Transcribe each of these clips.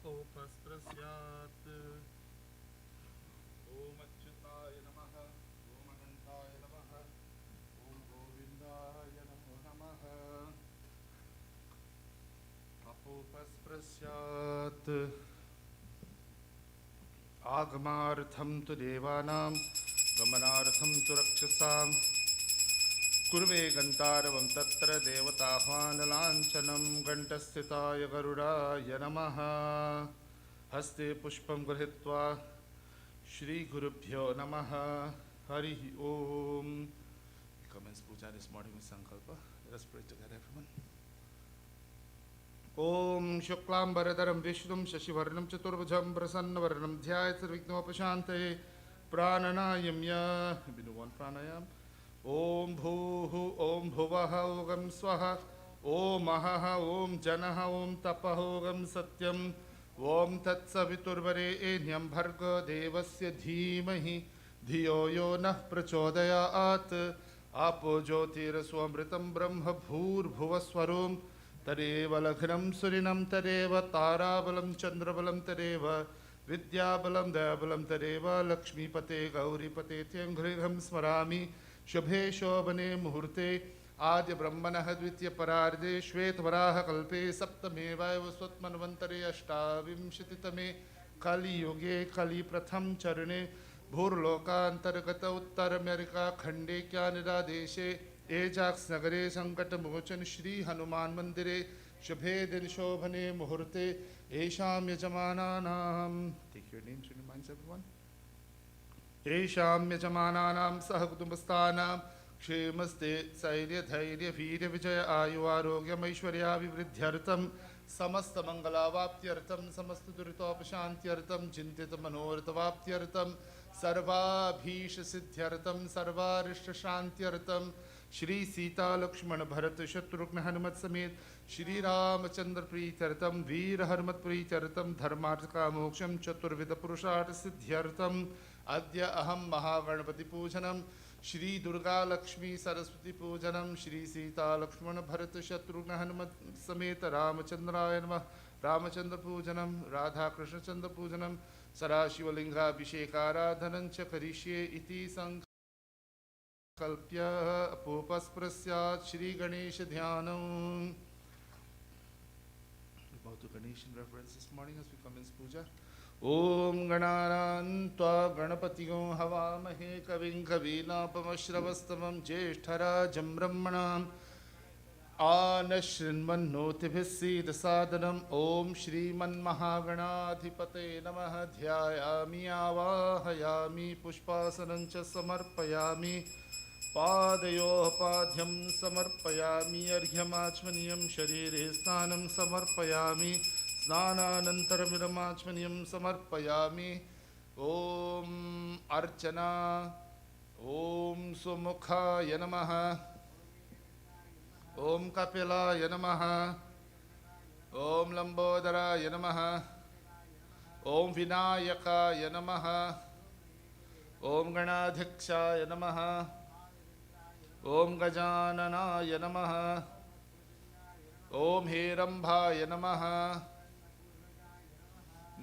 अपोपस्पृश्यात्। ओम अच्युताय नमः। ओम अनंताय नमः। ओम गोविंदाय नमो नमः। अपोपस्पृश्यात्। आगमार्थं तु देवानां गमनार्थं तु रक्षसाम् कुर्वे गन्तारवं तत्र देवताह्वानलाञ्छनं घण्टस्थिताय गरुडाय नमः। हस्ते पुष्पं गृहीत्वा श्रीगुरुभ्यो नमः। हरिः ओम। Commence puja this morning with sankalpa. Let us pray together, everyone. ओम शुक्लांबरधरं विष्णुं शशिवर्णं चतुर्भुजं प्रसन्नवदनं ध्यायेत् सर्वविघ्नोपशान्तये प्राणनायम्य विनुवन प्राणायाम। ओम भूः ओम भुवः ओम स्वः ओम महः ओम जनः ओम तपः ओम सत्यं ओम तत्सवितुर्वरेण्यं भर्गो देवस्य धीमहि धियो यो नः प्रचोदयात्। आपो ज्योतिरस्वमृतं ब्रह्म भूर्भुवस्वरों तदेव लग्नं सुरिनं तदेव ताराबलं चन्द्रबलं तदेव विद्याबलं दयाबलं तदेव लक्ष्मीपते गौरीपते त्यङ्घ्रिघं स्मरामि शुभे शोभने मुहूर्ते आद्य ब्रह्मणः द्वितीय परार्धे श्वेतवराहकल्पे सप्तमे वैवस्वत्मन्वन्तरे अष्टाविंशतितमे कलियुगे कलिप्रथम चरणे भूर्लोकान्तर्गत उत्तर अमेरिका खंडे कैनडा देशे एजाक्स नगरे संकट मोचन श्री हनुमान मंदिरे शुभे दिन शोभने मुहूर्ते येषां यजमानानां take your names and reminds everyone येषां यजमानानां सह कुटुंबस्थानां क्षेमस्ते स्थैर्य धैर्य वीर्य विजय आयु आरोग्यमैश्वर्याभिवृद्ध्यर्थं समस्त मंगलावाप्त्यर्थं समस्त दुरितोपशान्त्यर्थं चिंतित मनोरथवाप्त्यर्थं सर्वाभीष्ट सिद्ध्यर्थं सर्वारिष्ट शान्त्यर्थं श्री सीता लक्ष्मण भरत शत्रुघ्न हनुमत समेत श्री रामचंद्र प्रीत्यर्थम वीर हनुमत प्रीत्यर्थम धर्मार्थ कामोक्षम चतुर्विध पुरुषार्थ सिद्ध्यर्थम अद्य अहम महागणपति पूजनम श्री दुर्गा लक्ष्मी सरस्वती पूजनम श्री सीता लक्ष्मण भरत शत्रुघ्न हनुमत समेत रामचंद्राय नमः रामचंद्र पूजनम राधा कृष्ण चंद्र पूजनम सदाशिवलिंगाभिषेकाराधनं च करिष्ये इति संकल्प्य अपोपस्पृश्यात् श्री गणेश ध्यानम्। About to Ganesh in reverence this morning as we commence puja. ओम गणानां त्वा गणपतिगो हवामहे कविं कवीनापमश्रवस्तमं ज्येष्ठराजं ब्रह्मणाम् आनशृण्वन्नोतिभिः सीदसादनम्। ओम श्रीमन्महागणाधिपते नमः। ध्यायामि आवाहयामि पुष्पासनं च समर्पयामि पादयोः पाद्यं समर्पयामि अर्घ्यमाचमनीयं शरीरे स्नानं समर्पयामि स्नानानन्तरमिदमाचमनीयं समर्पयामि। ओम अर्चना। ओम सुमुखाय नमः। ओम कपिलाय नमः। ओम लंबोदराय नमः। ओम विनायकाय नमः। ओम गणाध्यक्षाय नमः। ओम गजाननाय नमः। ओम हेरंभाय नमः।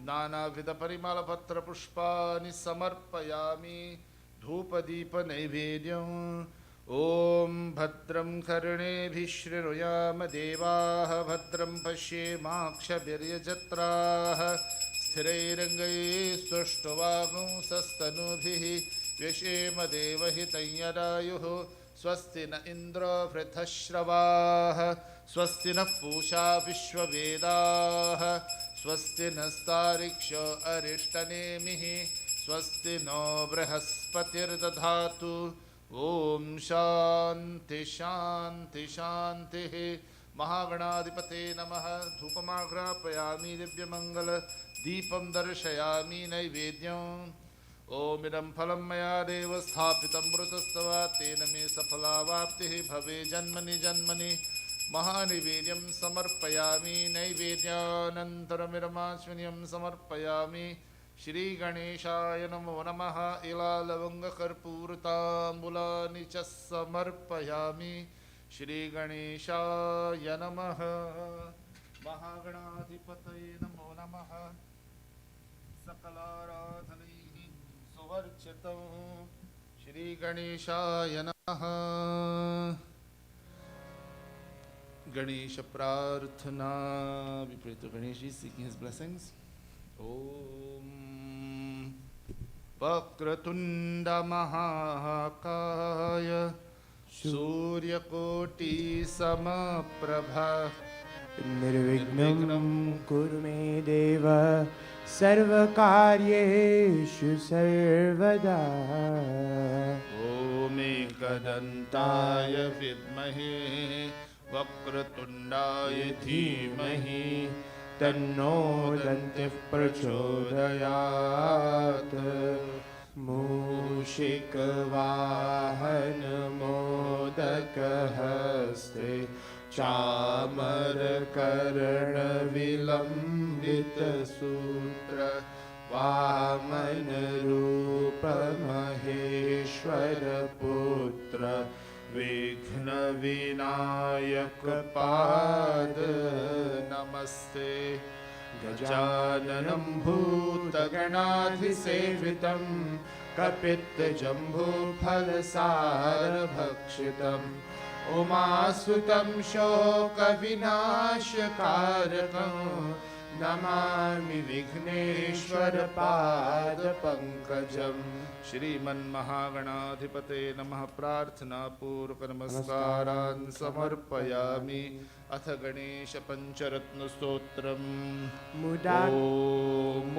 नानाविध परिमल पत्र पुष्पाणि समर्पयामि धूपदीप नैवेद्यम्। ओम भद्रं कर्णेभिः शृणुयाम देवाः भद्रं पश्येमाक्षभिर्यजत्राः स्थिरैरङ्गैस्तुष्टुवागुंसस्तनूभिः व्यशेम देवहितं यदायुः। स्वस्ति न इन्द्रो वृद्धश्रवाः स्वस्ति नः पूषा विश्ववेदाः स्वस्ति नस्तारिक्षो अरिष्टनेमिः स्वस्ति नो बृहस्पतिर्दधातु। ओम शांति शांति शांति। महागणाधिपते नमः। धूपमाग्रापयामि दिव्यमंगल दीपं दर्शयामि नैवेद्यम्। ओम इदं फलं मया देव स्थापितं मृतस्तवा तेन मे सफलावाप्तिः भवे जन्मनि जन्मनि। महानिवेद्यं समर्पयामि नैवेद्यानन्तरमिदमाचमनीयं समर्पयामि। श्री गणेशाय नमो नमः। इलालवंगकर्पूरताम्बूलानि च समर्पयामि। श्री गणेशाय नमः। महागणाधिपतये नमो नमः। सकलाराधनैः सुवर्चितं श्रीगणेशाय नमः। Ganesh Prarthana. We pray to Ganesh seeking his blessings. Om Vakratunda Mahakaya Suryakoti Samaprabha Nirvignam Kuru me Deva Sarvakaryeshu Sarvada. Om Ekadantaya Vidmahe Vakratundaya Dhimahi Tanno Dantih Prachodayat. Mushika Vahana Modaka Haste Chamar Karana Vilambita Sutra Vamana Rupa Maheshwara Putra Vighna Vinayaka Pada Namaste Gajananam Bhuta Ganadhisevitam Kapita Jambhu Phalasara Bhakshitam Umasutam Shoka Vinashakarakam Namami Vigneshwara Pada Pankajam. Shriman Mahaganadhipate Namah Prarthana Purvak Namaskaran Samarpayami. Atha Ganesha Pancharatna Stotram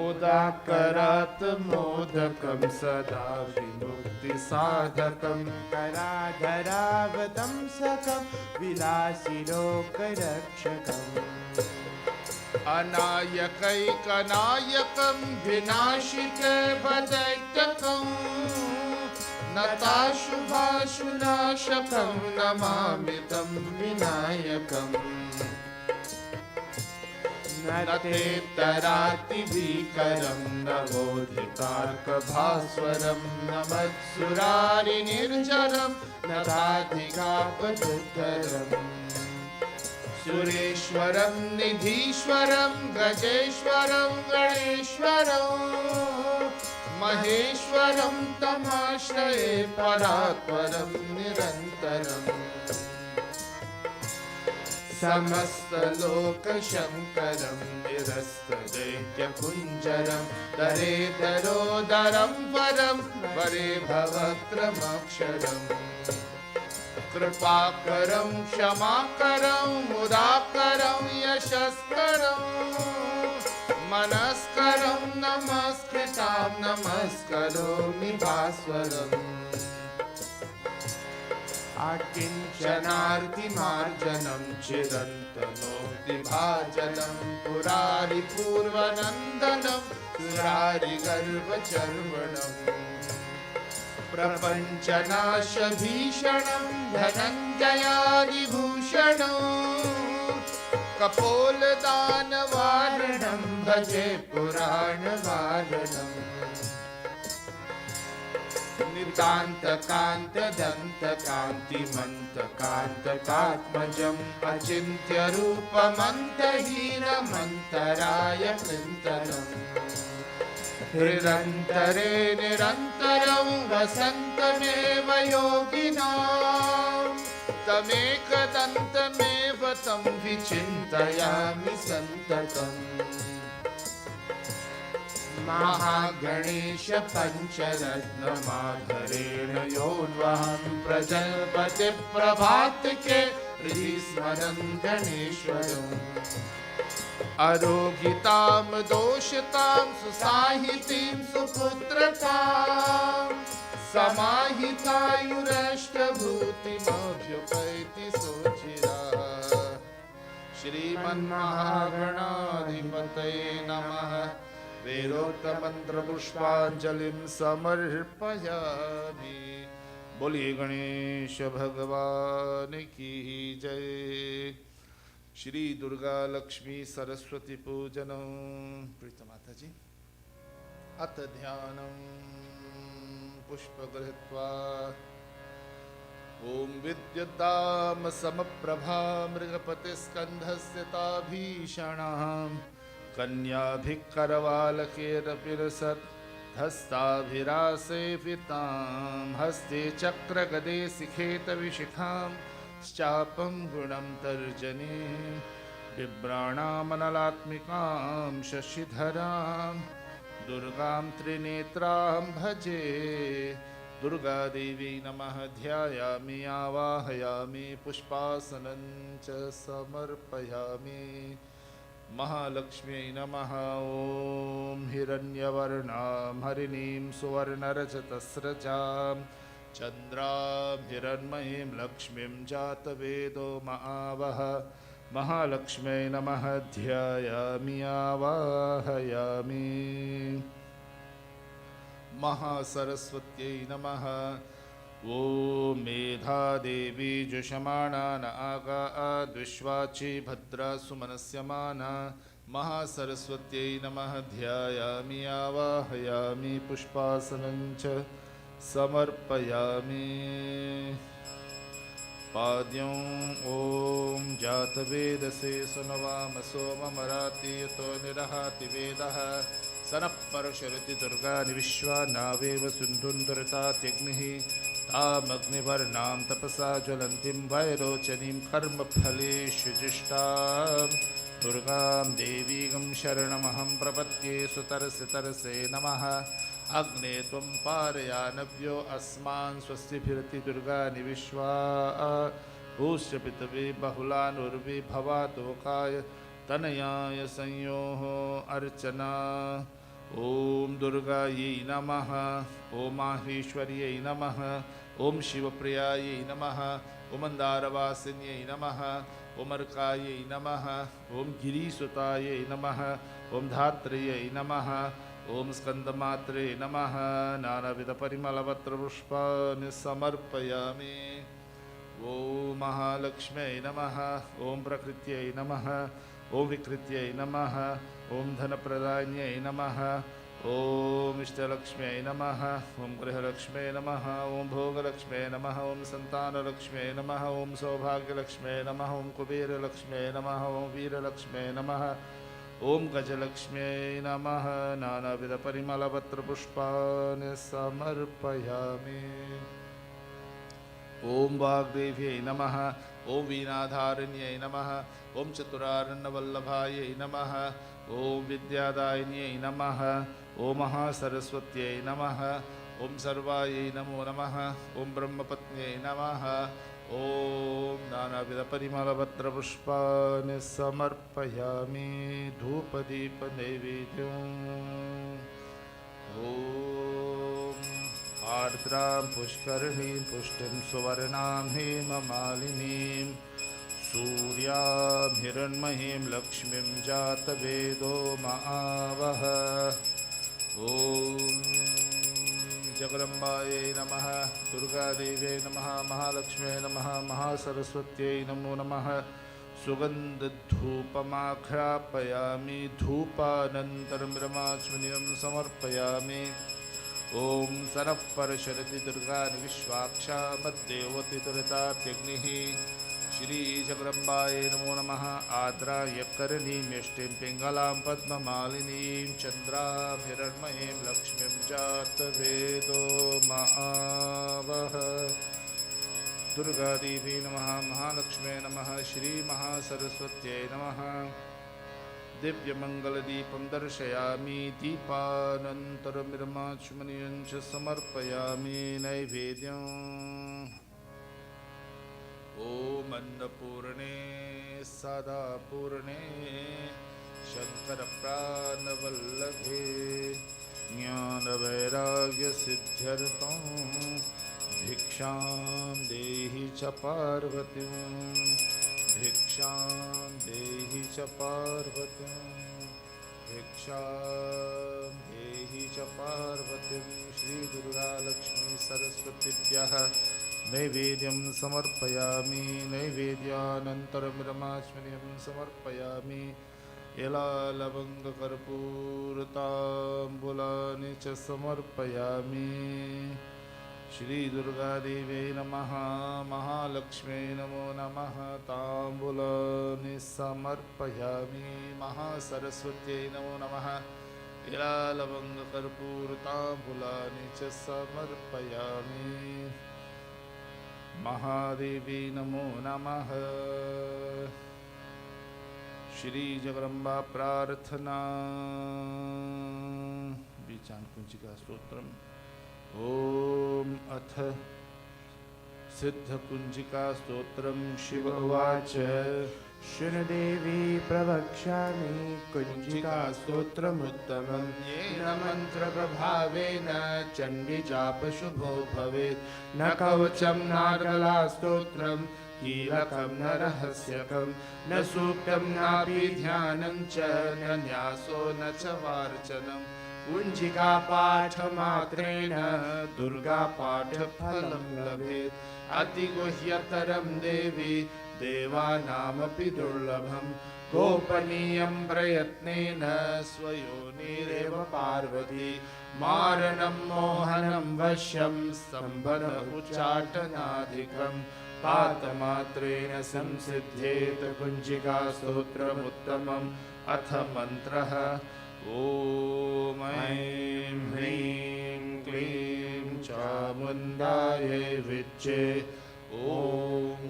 Mudakarat Modakam Sada Vinukti Sadhakam Karadharavatam Sakam Vilasirokrakshakam Anayakaikanayakam Vinashite Vadaitakam Natashubhashunashakam Namamitam Vinayakam Nate Tarati Vikaram Navodhitarka Bhaswaram Namatsurari Nirjaram Natadhikapatutaram Sureshwaram Nidhishwaram Gajeshwaram Ganeshwaram Maheshwaram Tamashraye Paratvaram Nirantaram Samasta Loka Shankaram Nirasta Daitya Kunjaram Dare Darodaram Varam Vare Bhavatramaksharam Kripakaram Shamakaram Mudakaram Yashaskaram Manaskaram Namaskritam Namaskaromi Bhaswaram Akincanarti Marjanam Chirantanoti Bhajanam Purari Purvanandanam Surari Garva Charvanam Prapanchanaša Bhishanam Dhananjayadi Bhushanam Kapoladana Varanam Bhaje Purana Varanam Nitanta Kanta Danta Kanti Manta Kanta Katmajam Achintya Rupa Mantahina Mantaraya Krintaram Nirantare Nirantaram Vasantameva Yoginam Tamekadantameva Tam Vichintayami Santatam Mahaganesha Pancharatna Madharena Yodvaham Prajalpati Prabhatike Riddhi Smaran Ganeshwaram Arogitam Doshitam Susahitim Suputratam Samahitayurashta Bhutim Abhyupaiti Sochira Shriman Mahaganadhipataye Namaha Vedokta Mantra Pushpanjalim Samarpayami. बोलिए गणेश भगवान की जय। श्री दुर्गा लक्ष्मी सरस्वती पूजनम। प्रीत माता जी अत ध्यानम पुष्प गृहीत्वा ॐ विद्युतां समप्रभा मृगपतिस्कन्धस्य ताभीषणां कन्याभिः करवालकेरपिरसत् हस्ताभिरासेवितां हस्ते चक्रगदे शिखेतविशिखां श्चापं गुणं तर्जनीं बिभ्राणामनलात्मिकां शशिधरां दुर्गां त्रिनेत्रां भजे दुर्गादेवी नमः ध्यायामि आवाहयामि पुष्पासनं च समर्पयामि महालक्ष्म्यै नमः ॐ हिरण्यवर्णां हरिणीं सुवर्णरजतस्रजां चन्द्रां हिरण्मयीं लक्ष्मीं जातवेदो महावह महालक्ष्म्यै नमः ध्यायामि आवाहयामि महासरस्वत्यै नमः ॐ मेधादेवी जुषमाणा न आगा द्विष्वाची भद्रा सुमनस्यमाना महासरस्वत्यै नमः ध्यायामि आवाहयामि पुष्पासनं च समर्पयामि पाद्यों ॐ जातवेदसे सुनवामसो ममराति यतो निरहाति वेदः सनः परशरति दुर्गानि विश्वा नावेव सिन्धुन्दुरितात्यग्निः तामग्निवर्णां तपसा ज्वलन्तीं वैरोचनीं कर्मफलेषु जुष्टां दुर्गां देवीं शरणमहं प्रपद्ये सुतरसे तरसे नमः अग्ने त्वं पारयानव्यो अस्मान् स्वस्तिभिरति दुर्गानि विश्वा भूष्य पितवे बहुलानुर्वे भवातोकाय तनयाय संयोः अर्चना ॐ दुर्गायै नमः ॐ माहेश्वर्यै नमः ॐ शिवप्रियायै नमः ॐ मन्दारवासिन्यै नमः ॐ अर्कायै नमः ॐ गिरिसुतायै नमः ॐ धात्र्यै नमः ॐ स्कन्दमात्रे नमः नानाविधपरिमलपत्रपुष्पाणि समर्पयामि ॐ महालक्ष्म्यै नमः ॐ प्रकृत्यै नमः ॐ विकृत्यै नमः ॐ धनप्रदान्यै नमः ॐ इष्टलक्ष्म्यै नमः ॐ गृहलक्ष्म्यै नमः ॐ भोगलक्ष्म्यै नमः ॐ सन्तानलक्ष्म्यै नमः ॐ सौभाग्यलक्ष्म्यै नमः ॐ कुबेरलक्ष्म्यै नमः ॐ वीरलक्ष्म्यै नमः ॐ गजलक्ष्म्यै नमः नानाविधपरिमलपत्रपुष्पाणि समर्पयामि ॐ वाग्देव्यै नमः ॐ वीणाधारिण्यै नमः ॐ चतुरार्णवल्लभायै नमः ॐ विद्यादायिन्यै नमः ॐ महासरस्वत्यै नमः ॐ सर्वायै नमो नमः ॐ ब्रह्मपत्न्यै नमः ॐ नानाविधपरिमलपत्रपुष्पाणि समर्पयामि धूपदीपनैवेद्यम् ॐ आर्द्रां पुष्करिणीं पुष्टिं सुवर्णां हेममालिनीं सूर्यां हिरण्मयीं लक्ष्मीं जातवेदो महावह ॐ जगदम्बायै नमः दुर्गादेव्यै नमः महालक्ष्म्यै नमः महासरस्वत्यै नमो नमः सुगन्धधूपमाघ्रापयामि धूपानन्तरं रमाचमनीयं समर्पयामि ॐ सनः परशरति दुर्गानि विश्वाक्षा मद्देवति दुरितात्यग्निः श्रीजगदम्बायै नमो नमः आद्राय करणीं यष्टिं पिङ्गलां पद्ममालिनीं चन्द्रां हिरण्मयीं लक्ष्मीं जातवेदो महावह दुर्गादेवी नमः महालक्ष्म्यै नमः श्रीमहासरस्वत्यै नमः दिव्यमङ्गलदीपं दर्शयामि दीपानन्तरं विरमाचमनीयं च समर्पयामि नैवेद्यम् ॐ अन्नपूर्णे सदापूर्णे शङ्करप्राणवल्लभे ज्ञानवैराग्यसिद्ध्यर्थं भिक्षां देहि च पार्वतीं भिक्षां देहि च पार्वतीं भिक्षां देहि च पार्वतीं श्रीदुर्गालक्ष्मी सरस्वतीभ्यः नैवेद्यं समर्पयामि नैवेद्यानन्तरं रमाचमनीयं समर्पयामि एलालवङ्गकर्पूरताम्बूलानि च समर्पयामि श्रीदुर्गादेवी नमः। महालक्ष्मी नमो नमः। ताम्बूलानि समर्पयामि। महासरस्वत्यै नमो नमः। विरालवङ्गकर्पूरताम्बूलानि च समर्पयामि। महादेवी नमो नमः। श्री जगदम्बा प्रार्थना। बीजान कुंजिका स्तोत्रम्। ओम अथ सिद्ध कुंजिका स्तोत्रम्। शिव उवाच शृणुदेवी प्रवक्ष्यामि कुञ्जिका स्तोत्रमुत्तमं येन मन्त्रप्रभावेन चण्डीजापशुभो भवेत्। न कवचं नार्गला स्तोत्रं कीलकं न रहस्यकं न सूक्तं नापि ध्यानं च न न्यासो न च वार्चनम्। कुञ्जिका पाठमात्रेण दुर्गा पाठफलं लभेत्। अतिगुह्यतरं देवी देवानामपि दुर्लभं गोपनीयं प्रयत्नेन स्वयोनिरेव पार्वती। मारणं मोहनं वश्यं स्तम्भन उच्चाटनाधिकं पातमात्रेण संसिद्ध्येत कुञ्जिका स्तोत्रमुत्तमम्। अथ मन्त्रः। ॐ ऐं ह्रीं क्लीं चामुण्डायै विच्चे। ॐ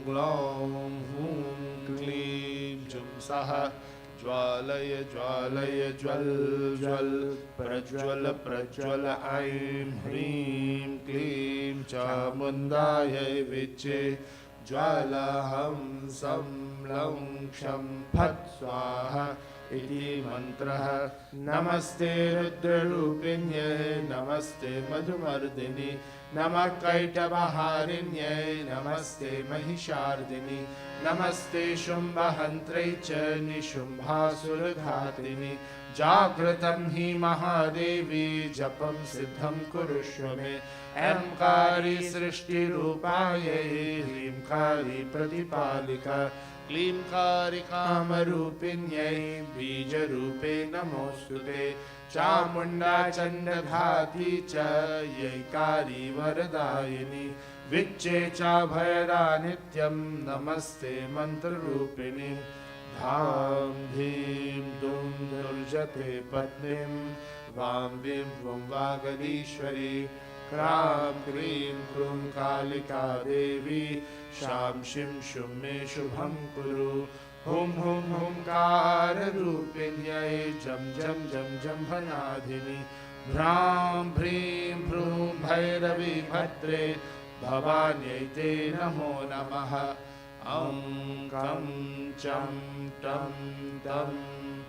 ग्लौं हूं क्लीं जुं सः। ज्वालय ज्वालय ज्वल ज्वल प्रज्वल प्रज्वल। ऐं ह्रीं क्लीं चामुण्डायै विच्चे। ज्वालाहं सं लं क्षं फट् स्वाहा इति मन्त्रः। नमस्ते रुद्ररूपिण्यै नमस्ते मधुमर्दिनि नमः कैटभहारिण्यै नमस्ते महिषार्दिनि नमस्ते शुम्भहन्त्रै च निशुम्भासुरघातिनि। जागृतं हि महादेवी जपं सिद्धं कुरुष्व मे। ऐंकारी सृष्टिरूपायै ह्रींकारी प्रतिपालिका क्लींकारी कामरूपिण्यै बीजरूपे नमोऽस्तुते। चामुण्डा चण्डघाती च यैकारी वरदायिनी विच्चे चाभयदा नित्यं नमस्ते मन्त्ररूपिणी। धां धीं दुं दुर्जते पत्नीं वां वीं वुं वागदीश्वरी। क्रां क्रीं क्रूं कालिका देवी शां शिं शुं मे शुभं कुरु। हुं हुं हुंकाररूपिण्यै जं जं जं जम्भनाधिनि। भ्रां भ्रीं भ्रूं भैरवी भद्रे भवान्यै ते नमो नमः। अं कं चं टं तं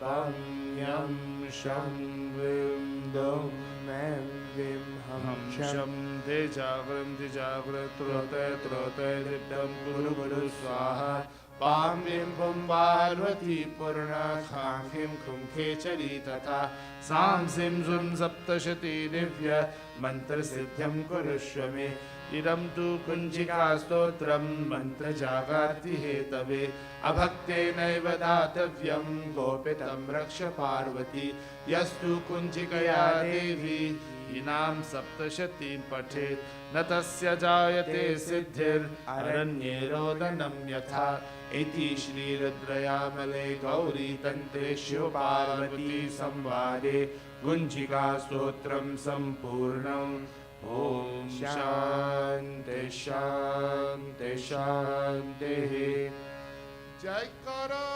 पं यं शं वीं दुं ऐं वीं हं शं तेजाग्रं तेजाग्रं त्रोतय त्रोतय दिव्यं कुरु कुरु स्वाहा। पां वीं पुं पार्वती पूर्णा खां हीं खुं खेचरी तथा। सां सिं सुं सप्तशती दिव्य मन्त्रसिद्ध्यं कुरुष्व मे। इदं तु कुञ्जिका स्तोत्रं मन्त्रजागार्ति हेतवे। अभक्तेनैव दातव्यं गोपितं रक्ष पार्वती। यस्तु कुञ्जिकया देवी इनां सप्तशतीं पठेत् न तस्य जायते सिद्धिररण्ये रोदनं यथा। इति श्रीरुद्रयामले गौरीतन्त्रे शिवपार्वती संवादे कुञ्जिका स्तोत्रं सम्पूर्णम्। ॐ शान्ति शान्ति शान्तिः। जयकारा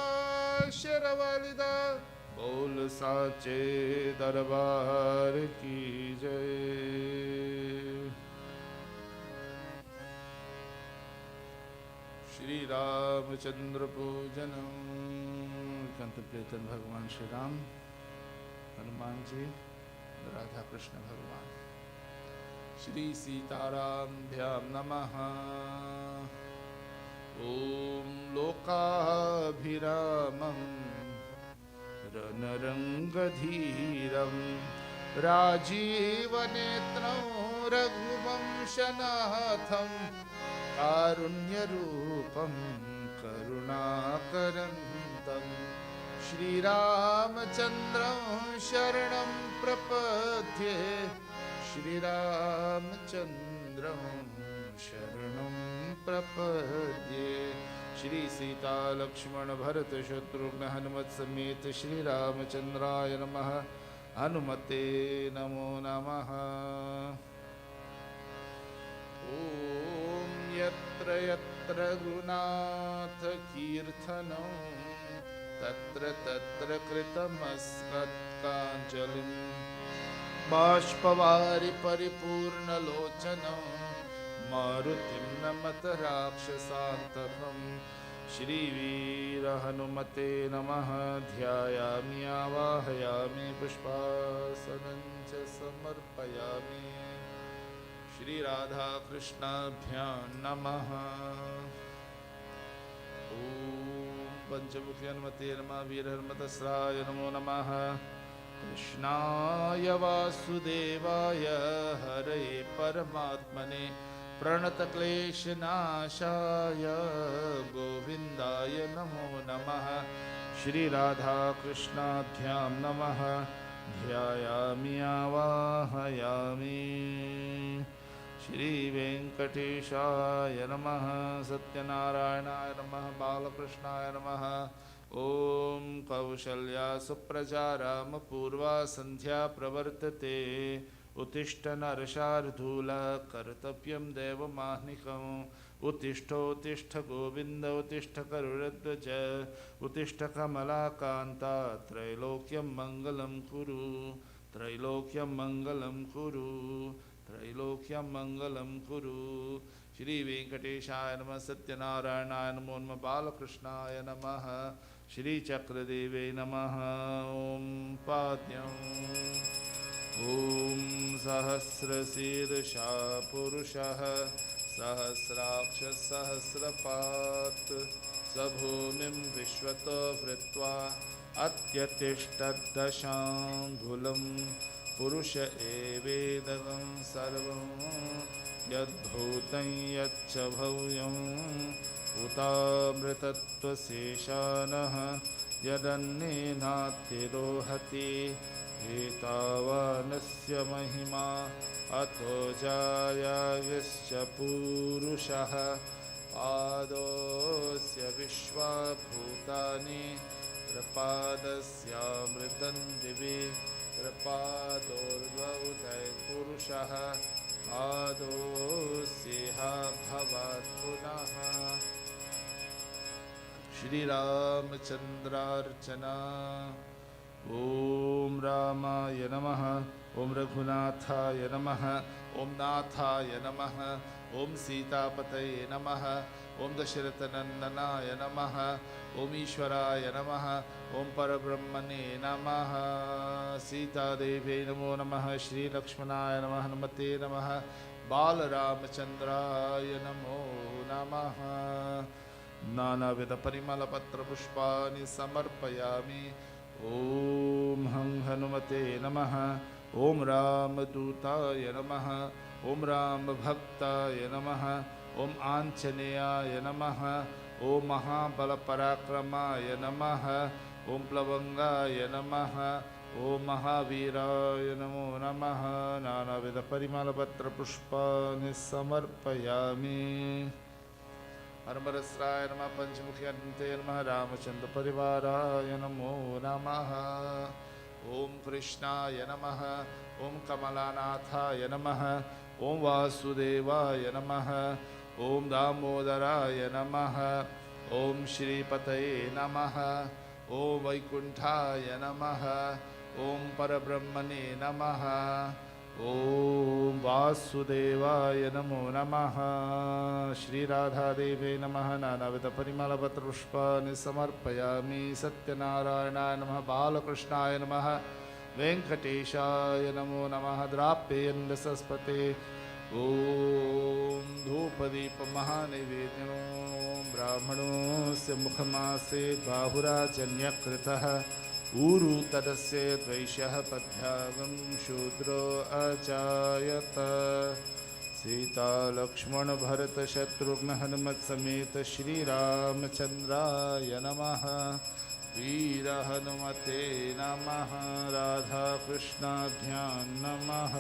शेरवालिदा बोल साचे दरबार की जय। श्री रामचंद्र पूजनम। कंtemplation भगवान श्री राम, हनुमान जी, राधा कृष्ण भगवान। श्री सीतारामभ्यां नमः। ओम लोकाभिरामं रणरंगधीरं राजीवनेत्रं रघुवंशनाथं कारुण्यरूपं करुणाकरन्दं श्रीरामचन्द्रं शरणं प्रपद्ये। श्रीरामचन्द्र राघवेन्द्रं शरणं प्रपद्ये। श्री सीता लक्ष्मण भरत शत्रुघ्न हनुमत समेत श्री रामचंद्राय नमः। हनुमते नमो नमः। ॐ यत्र यत्र रघुनाथ कीर्तनं तत्र तत्र कृतमस्मत्काञ्जलिं बाष्पवारि परिपूर्णलोचनं मारुतिं नमत राक्षसान्तकं। श्रीवीरहनुमते नमः। ध्यायामि आवाहयामि पुष्पासनं च समर्पयामि। श्री राधा कृष्णाभ्यां नमः। ओम पंचमुखी हनुमते नमः। वीर हनुमतस्राय नमो नमः। कृष्णाय वासुदेवाय हरे परमात्मने प्रणतक्लेशनाशाय गोविन्दाय नमो नमः। श्री राधा कृष्णाभ्यां नमः। ध्यायामि आवाहयामि। श्री वेंकटेशाय नमः। सत्यनारायणाय नमः। बालकृष्णाय नमः। ओम कौशल्या सुप्रजा राम पूर्वा संध्या प्रवर्तते उत्तिष्ठ नरशार्दूल कर्तव्यं देवमाह्निकम्। उत्तिष्ठोत्तिष्ठ गोविन्द उत्तिष्ठ गरुडध्वज उत्तिष्ठ कमलाकान्ता त्रैलोक्यं मङ्गलं कुरु त्रैलोक्यं मङ्गलं कुरु त्रैलोक्यं मङ्गलं कुरु। श्री वेंकटेशाय नमः। सत्यनारायणाय नमो नमः। बालकृष्णाय नमः। श्री चक्रदेवे नमः। ओम पाद्यम् ओम सहस्रशीर्षा पुरुषः सहस्राक्ष सहस्रपात् स भूमिं विश्वतो वृत्वा अत्यतिष्ठद्दशाङ्गुलं पुरुष एवेदं सर्वं यद्भूतं यच्च भव्यं उतामृतत्वशेषानः यदन्नेनातिरोहति एतावानस्य महिमा अतो जायाविश्च पूरुषः पादोऽस्य विश्वभूतानि प्रपादस्यामृतं दिवि प्रपादोर्वौदय पुरुषः पादोऽस्येह भवात् पुनः। श्री रामचंद्रार्चना। ओम रामाय नमः। ओम रघुनाथाय नमः। ओम नाथाय नमः। ओम सीतापतये नमः। ओम दशरथनंदनाय नमः। ओम ईश्वराय नमः। ओम परब्रह्मणे नमः। सीतादेवे नमो नमः। श्री लक्ष्मणाय नमः। हनुमते नमः। बालरामचंद्राय नमो नमः। नानाविध परिमलपत्र पुष्पाणि समर्पयामि। ओम हं हनुमते नमः। ओम रामदूताय नमः। ओम राम भक्ताय नमः। ओम आंजनेयाय नमः। ओम महाबलपराक्रमाय नमः। ओम प्लवंगाय नमः। ओम महावीराय नमो नमः। नानाविध परिमलपत्र पुष्पाणि समर्पयामि। हरमरस्राय नमः। पंचमुखी हनुमते नमः। रामचंद्र परिवाराय नमो नमः। ओम कृष्णाय नमः। ओम कमलानाथाय नमः। ओम वासुदेवाय नमः। ओम दामोदराय नमः। ओम श्रीपतये नमः। ओम वैकुंठाय नमः। ओम परब्रह्मणे नमः। ओम वासुदेवाय नमो नमः। श्री राधा देवे नमः। नानाविध परिमलपत्र पुष्पाणि समर्पयामि। सत्यनारायणाय नमः। बालकृष्णाय नमः। वेंकटेशाय नमो नमः। द्राप्येन्द्रसस्पते ओम धूपदीप महानैवेद्यो ब्राह्मणोस्य मुखमासे बाहुराजन्यकृतः ऊरु तदस्य द्वैषः पद्भ्यागं शूद्रो अजायत। सीता लक्ष्मण भरत शत्रुघ्न हनुमत समेत श्री रामचंद्राय नमः। वीर हनुमते नमः। राधा कृष्णाभ्यां नमः।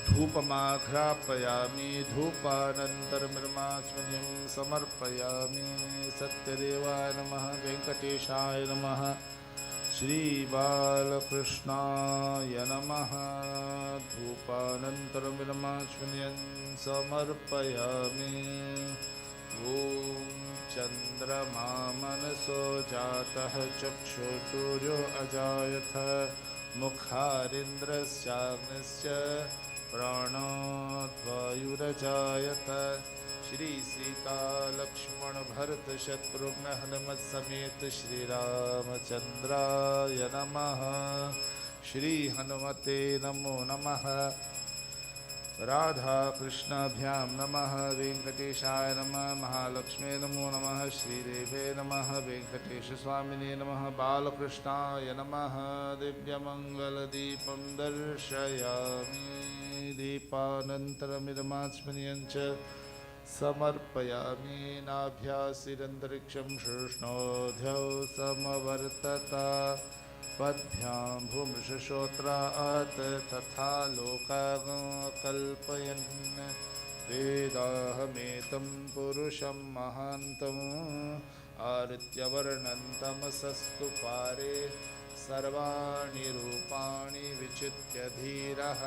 धूपमाघ्रापयामि धूपानन्तरमिर्माचमनीं समर्पयामि। सत्यदेवाय नमः। वेंकटेशाय नमः। श्रीबालकृष्णाय नमः। धूपानन्तरमिर्माचमनीं समर्पयामि। ॐ चन्द्रमा मनसो जातः चक्षुसूर्यो अजायथ मुखारिन्द्रस्याग्निश्च प्राणाद्वायुरजायत। श्री सीता लक्ष्मण भरत शत्रुघ्न हनुमत समेत श्री रामचंद्राय नमः। श्री हनुमते नमो नमः। राधा कृष्णाभ्यां नमः। वेंकटेशाय नमः। महालक्ष्मी नमो नमः। श्रीदेवे नमः। वेंकटेश स्वामिने नमः। बालकृष्णाय नमः। दिव्यमंगलदीपं दर्शयामि। दीपानन्तरमिदमाचमनीयं च समर्पयामि। नाभ्यासिरन्तरिक्षं शुष्णोऽध्यौ समवर्तता। पद्भ्यां भूमृषश्रोत्रात् तथा लोकाकल्पयन्। वेदाहमेतं पुरुषं महान्तम् आदित्यवर्णं तमसस्तु पारे। सर्वाणि रूपाणि विचित्य धीरः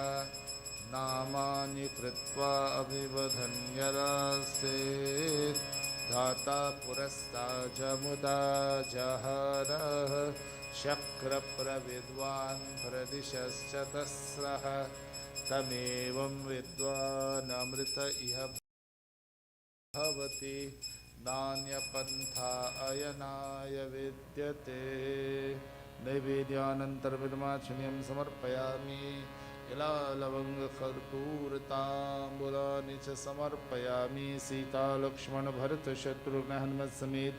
नामानि कृत्वा अभिवदन्यरासेत्। धाता पुरस्ताजमुदा जहरः शक्रप्रविद्वान् प्रदिशश्चतस्रः। तमेवं विद्वानमृत इह भवति। नान्यपन्था अयनाय विद्यते। नैवेद्यानन्तरमिदमाचमनीयं समर्पयामि। इलालवङ्गकर्पूरताम्बूलानि च समर्पयामि। सीता लक्ष्मण भरत शत्रुघ्न हनुमत समेत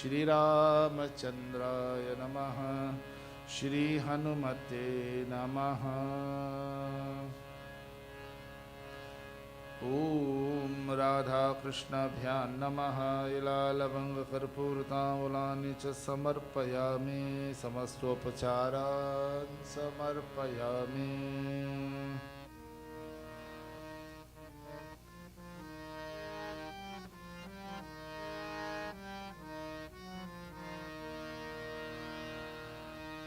श्रीरामचंद्राय नमः। श्री हनुमते नमः। ॐ राधा कृष्णाभ्यां नमः। इलालवङ्गकर्पूरताम्बूलानि च समर्पयामि। समस्तोपचारान् समर्पयामि।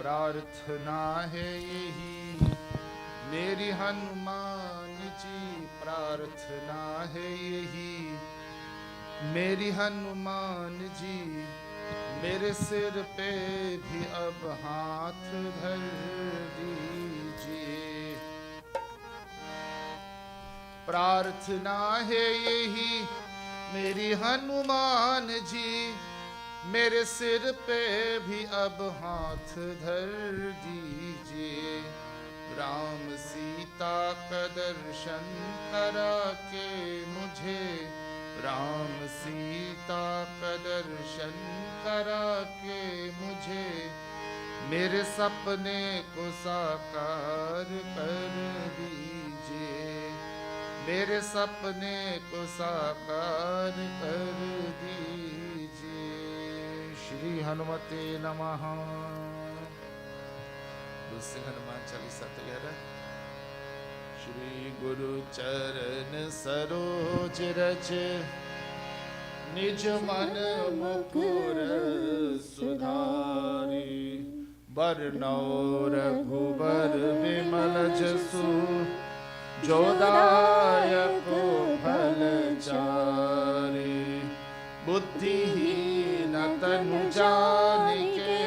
प्रार्थना है यही मेरी हनुमान जी। प्रार्थना है यही मेरी हनुमान जी। मेरे सिर पे भी अब हाथ धर दीजिए। प्रार्थना है यही मेरी हनुमान जी। मेरे सिर पे भी अब हाथ धर दीजिए। राम सीता का दर्शन करा के मुझे। राम सीता का दर्शन करा के मुझे। मेरे सपने को साकार कर दीजिए। मेरे सपने को साकार कर दीजिए। श्री हनुमते नमः। दूसरे हनुमान चालीसा तैयार है। श्री गुरु चरण सरोज रज निज मन मुकुर सुधारी। बरनौ रघुबर विमल जसु जो दायक फलचारी। बुद्धिहीन तनु जानिके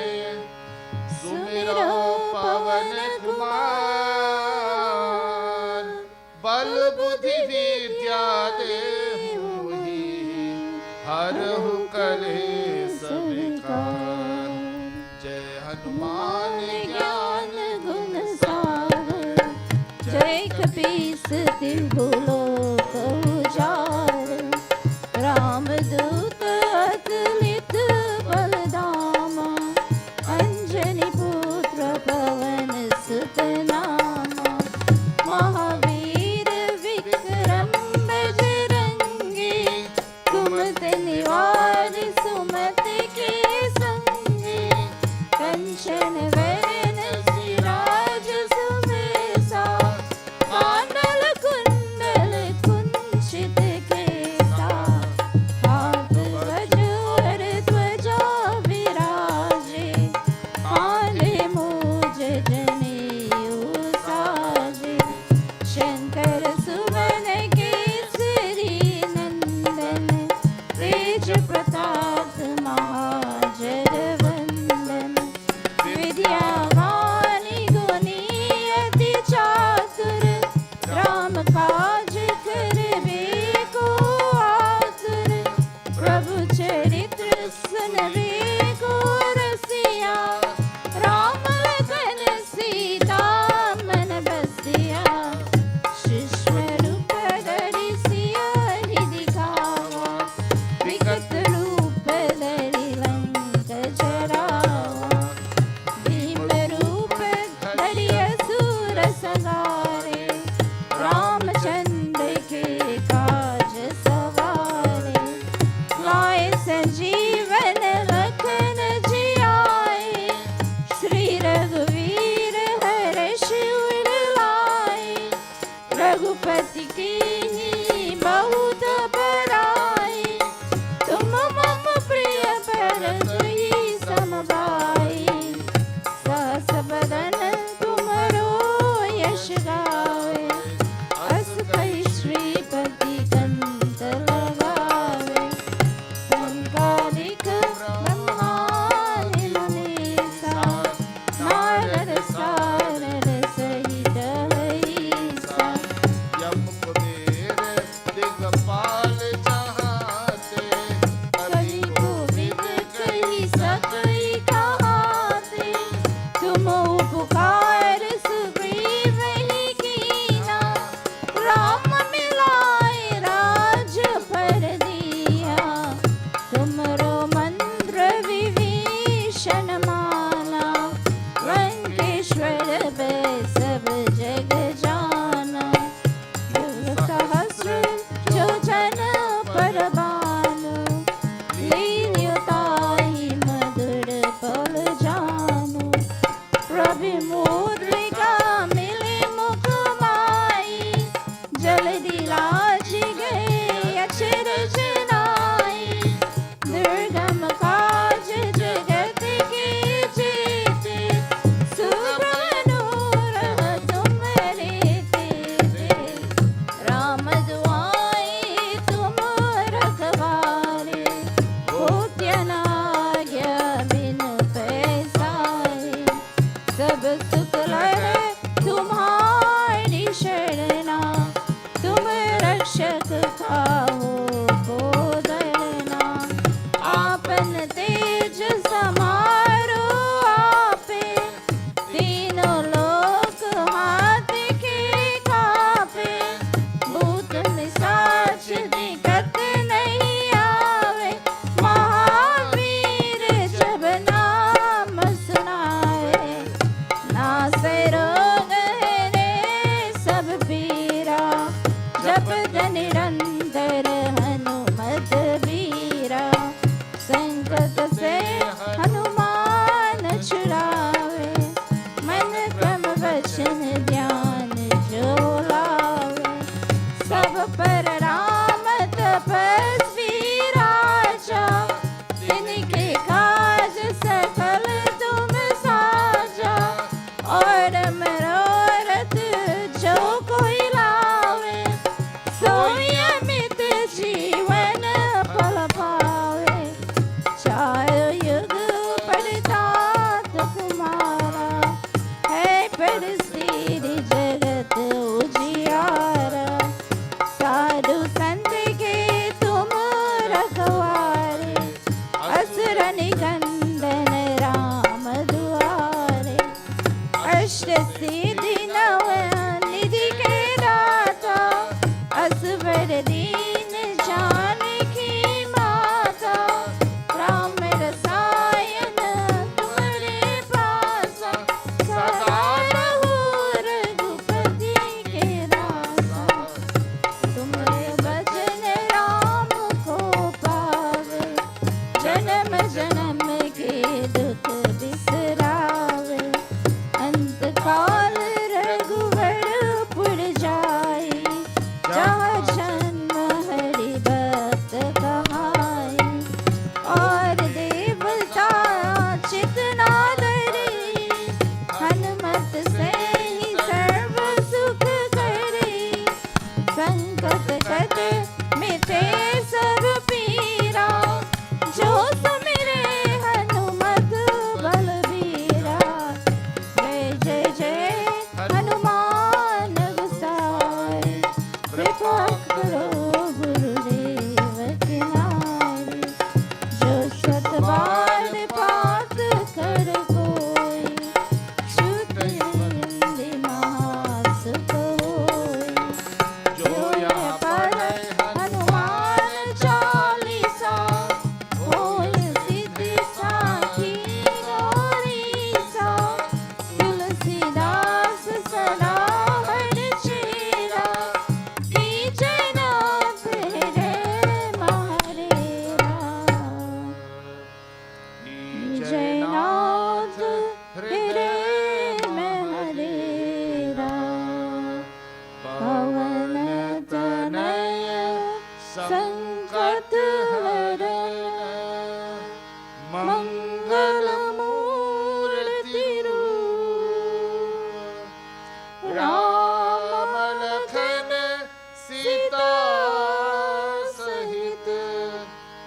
सुमिरो पवन कुमार। बल बुद्धि विद्या देहु ही हरहु कलेश विकार। जय हनुमान ज्ञान गुण सागर। जय कपीस तिहु लोक उजागर। रामदूत अतुलित बलधामा। अंजनी पुत्र पवन सुत नामा। महावीर विक्रम बजरंगी। कुमति निवार सुमति के संगी। कंचन वरण सिराज सुबेसा। कांडल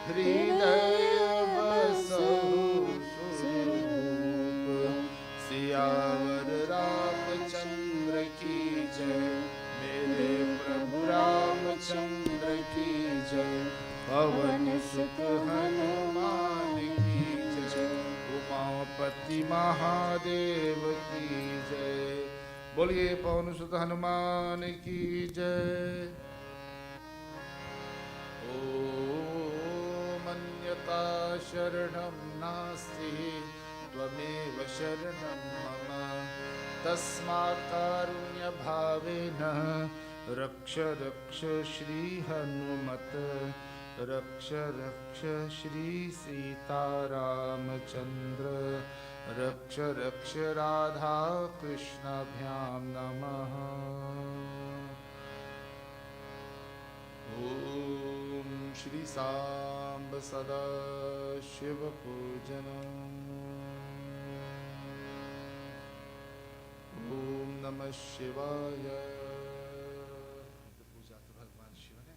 हृदय बसहु स्वरूप। सियावर रामचंद्र की जय, मेरे प्रभु रामचंद्र की जय। पवन सुत हनुमान की जय, उमापति महादेव की जय। बोलिए पवन सुत हनुमान की जय। ओम अन्यथा शरणं नास्ति त्वमेव शरणं मम, तस्मात् कारुण्यभावेन रक्ष रक्ष श्री हनुमत, रक्ष रक्ष श्री सीतारामचंद्र, रक्ष रक्ष राधा कृष्णाभ्यां नमः। ओम श्री सांब सदा शिव पूजनम्। ओम नमः शिवाय। पूजा तो भगवान शिव ने।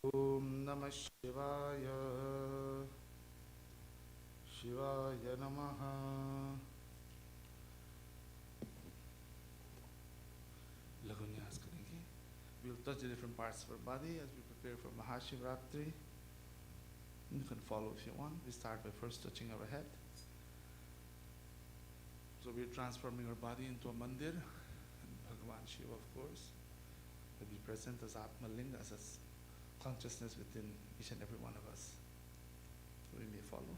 ओम नमः शिवाय। शिवाय नमः। लघुन्यास करेंगे। We will touch the different parts of our body as we prepare for Mahashivratri. You can follow if you want. We start by first touching our head. So we are transforming our body into a mandir, and Bhagavan Shiva, of course, will be present as Atma Linga, as consciousness within each and every one of us. So we may follow.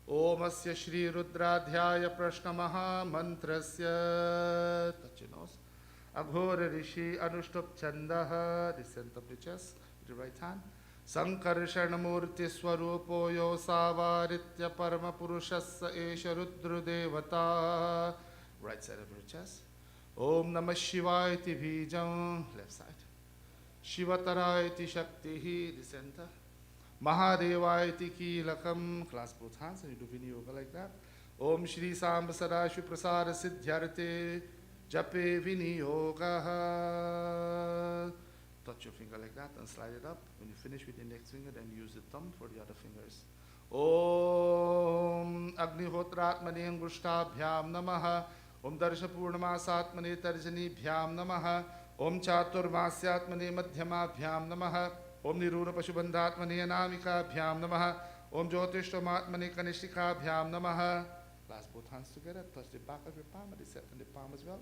Om Asya Shri Rudradhyaya Prashna Maha Mantrasya. Touch your nose. Aghora Rishi Anushtup Chandaha. Descent of the chest with your right hand. Sankarshanamurti Swarupo Yosavaritya Parama Purushassa Esha Rudra Devata. Right side of your chest. Om Namah Shivaya Iti Bijam. Left side. Shivatara iti Shaktihi, the center. Mahadeva iti Kilakam, clasp both hands and you do Vinyoga like that. Om Shri Samba Sadashu Prasada Siddhyarate, Jape Vinyoga. Touch your finger like that and slide it up. When you finish with the next finger, then use the thumb for the other fingers. Om Agnihotratmane Angushtabhyam Namaha. Om Darsha Purnamasaatmane Tarjanibhyam Namaha. Om Chaturmasyaatmane Madhyamabhyam Namaha. Om Nirura Pashubandhatmane Anamikabhyam Namaha. Om Jyotishtomatmane Kanishikabhyam Namaha. Clasp both hands together, touch the back of your palm and the set in the palm as well.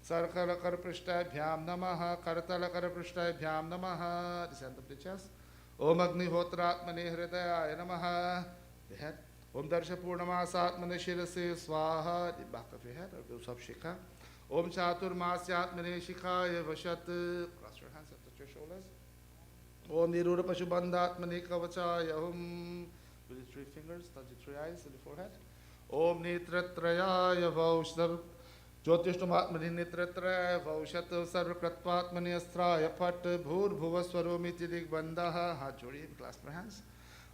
Sarkalakar Prishtabhyam Namaha. Kartalakar Prishtabhyam Namaha. The center of the chest. Om Agnihotratmane Hridayaya Namaha. The head. Om Darsha Purnamasaatmane Shirase Swaha. The back of your head or the subshika. Om Chaturmasyatmane Shikaya Vashat. Cross your hands and touch your shoulders. Om Nirura Pashubandhatmane Kavachaya Hum. With the three fingers, touch the three eyes and the forehead. Om Netratrayaya Vaushdar. Jyotishtomatmane Netratraya Vaushat Sarvakratvatmane Astraya Pat Bhur Bhuvaswaromiti Digbandaha. Hat jodi, clasp your hands.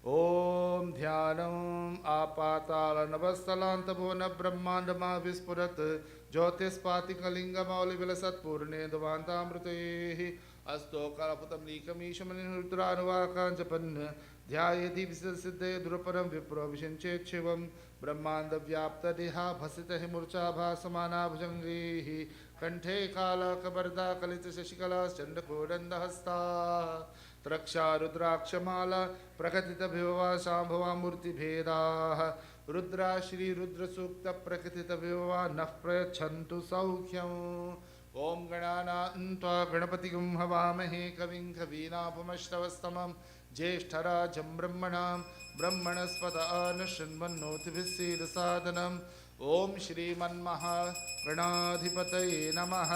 Om Dhyanam Apatala Navastalanta Bhona Brahmandama Vispurat Jyotis Patikalinga Mauli Vilasat Purne Davantamrute Asto Karaputam Likamishamani Rudranuvakan Japan Dhyayati Visasiddhe Druparam Vipro Vishanche Chivam Brahmanda Vyapta Deha Bhasita Himurcha Bhasamana Bhujangrihi Kanthe Kala Kabarda Kalita Shashikala Chandakodanda Hasta Traksha Rudrakshamala Prakatita Bhava Shambhava Murti Bhedah Rudra Shri Rudra Sukta Prakatita Bhava Nafprachantu Saukhyam Om Ganana Ntva Ganapatigam Havamahe Kavin Kavina Pamashravastamam Jeshtara Jam Brahmanam Brahmanaspata Anashanmannoti Visida Sadhanam ओम श्रीमन्महागणाधिपतये नमः।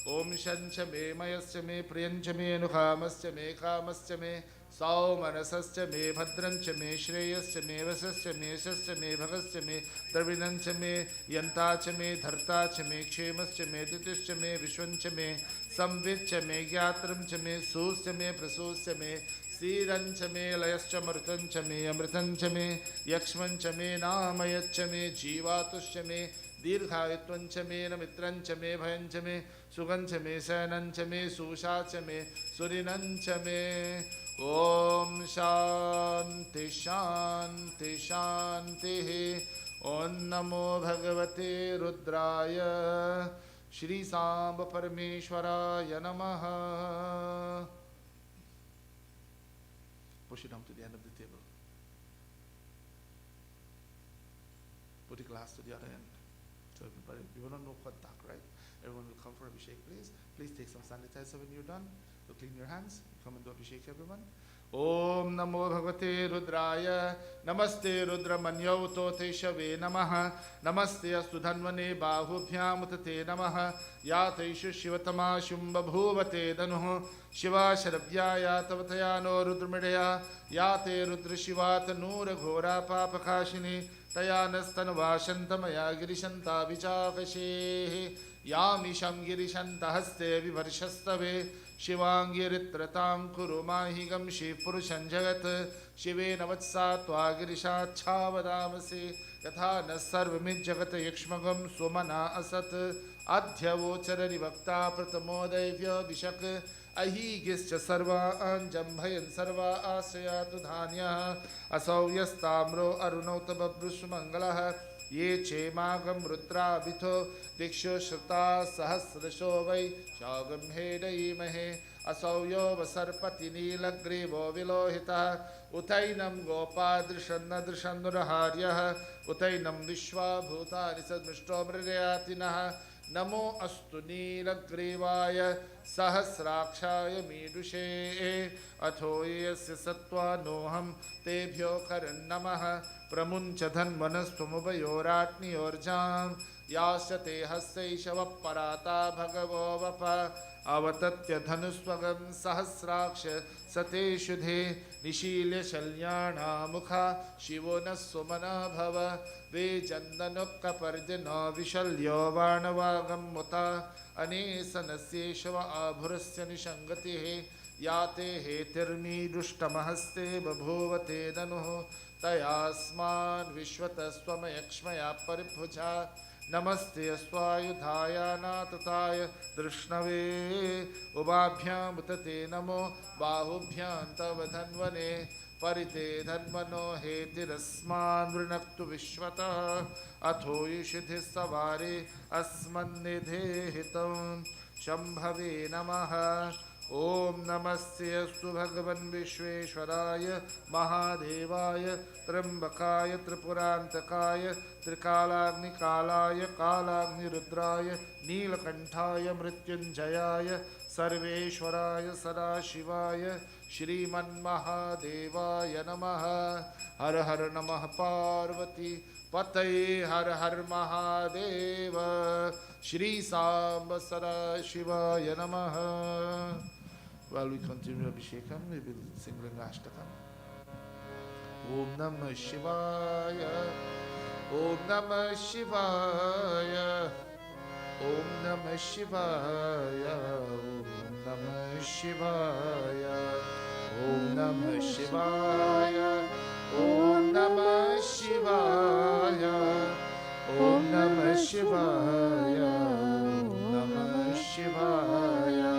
ओम शंच मे मयस्य मे प्रियंच मे नुकामस्य मे कामस्य मे सौमनसस्य मे भद्रंच मे श्रेयस्य मे वसस्य मे यशस्य मे भगस्य मे द्रविणंच मे यंता च मे धर्ता च मे क्षेमस्य मे दितिश्च मे विश्वंच मे संविच्च मे ज्ञात्रं च मे सूस्य मे प्रसूस्य मे सीरंच मे लयश्च मृतंच मे अमृतंच मे यक्ष्मंच मे नामयच्च मे जीवातुश्च मे दीर्घायुत्वंच मे नमित्रंच मे भयंच मे सुगंच मे शयनंच मे सुषाच मे सुरिनंच मे। ओम शांति शांति शांति। ओम नमो भगवते रुद्राय श्री सांब परमेश्वराय नमः। Push it down to the end of the table. Put the glass to the other end. So everybody, you will not know what dark, right? Everyone will come for Abhishek, please. Please take some sanitizer when you're done. So clean your hands. Come and do Abhishek, everyone. Om Namo Bhagavate Rudraya. Namaste Rudramanyo Tote Shave Namaha. Namaste Astu Dhanvane Bahubhyam Utate Namaha. Yateishu Shivatama Shumba Bhuvate Danuho. Shiva Sharabhyaya Tavatayano Rudramidaya. Yate Rudra Shivat Nura Ghora Papakashini. तयानस्तनवाशन्तमया गिरिशन्ता विचाकशेः यामिशं गिरिशन्तहस्ते विवर्षस्तवे शिवाङ्गिरित्रतां कुरु माहिगं शिवपुरुषं जगत् शिवेन वत्सा त्वा गिरिशाच्छावदामसि यथा न सर्वमिज्जगत् यक्ष्मगं स्वमना असत् अध्यवोचररिवक्ता प्रथमो दैव्यभिषक् अहीगिश्च सर्वान् जम्भयन् सर्वा आश्रयातु धान्यः असौ यस्ताम्रो अरुणौत बभ्रुष्मङ्गलः ये चेमागं रुद्राभिथो दिक्षु श्रुता सहस्रशो वै शागं हेडयीमहे असौ यो वसर्पति नीलग्रीवो विलोहितः उतैनं गोपादृशन्नदृशन्नुरहार्यः उतैनं विश्वा भूतानि सदृष्टो मृगयातिनः नमो अस्तु नीलग्रीवाय सहस्राक्षाय मीडुषे अथो यस्य सत्त्वानोऽहं तेभ्यो करन्नमः प्रमुञ्च धन्वनस्त्वमुभयोराट्नियोर्जां यास्यते हस्तैषवः पराता भगवो वप अवतत्य धनुस्वगं सहस्राक्ष सतेषुधे निशील्य शल्याणामुखा शिवो न सुमना भव वे चन्दनुक्कपर्दिनो विशल्यो बाणवागं मुता अनेसनस्येषव आभुरस्य निषङ्गतिः याते हेतिर्मीदुष्टमहस्ते बभूवते दनुः तयास्मान् विश्वतस्त्वमयक्ष्मया परिभुजा नमस्ते अस्वायुधाय नातताय दृष्णवे उभाभ्याम् उतते नमो बाहुभ्यां तव धन्वने परिते धन्वनो हेतिरस्मान् वृणक्तु विश्वतः अथो युषिधिः सवारे अस्मन्निधेहितं शम्भवे नमः। ओम नमस्ते अस्तु भगवन् विश्वेश्वराय महादेवाय त्र्यंबकाय त्रिपुरान्तकाय त्रिकालाग्निकालाय कालाग्निरुद्राय नीलकंठाय मृत्युंजयाय सर्वेश्वराय सदाशिवाय श्रीमन्महादेवाय नमः। हर हर नमः पार्वती पतये हर हर महादेव श्री सांब सदाशिवाय नमः। While we continue Abhishekam, we will sing Lingashtakam. Om Namah Shivaya, Om Namah Shivaya, Om Namah Shivaya, Om Namah Shivaya, Om Namah Shivaya, Om Namah Shivaya, Om Namah Shivaya, Om Namah Shivaya.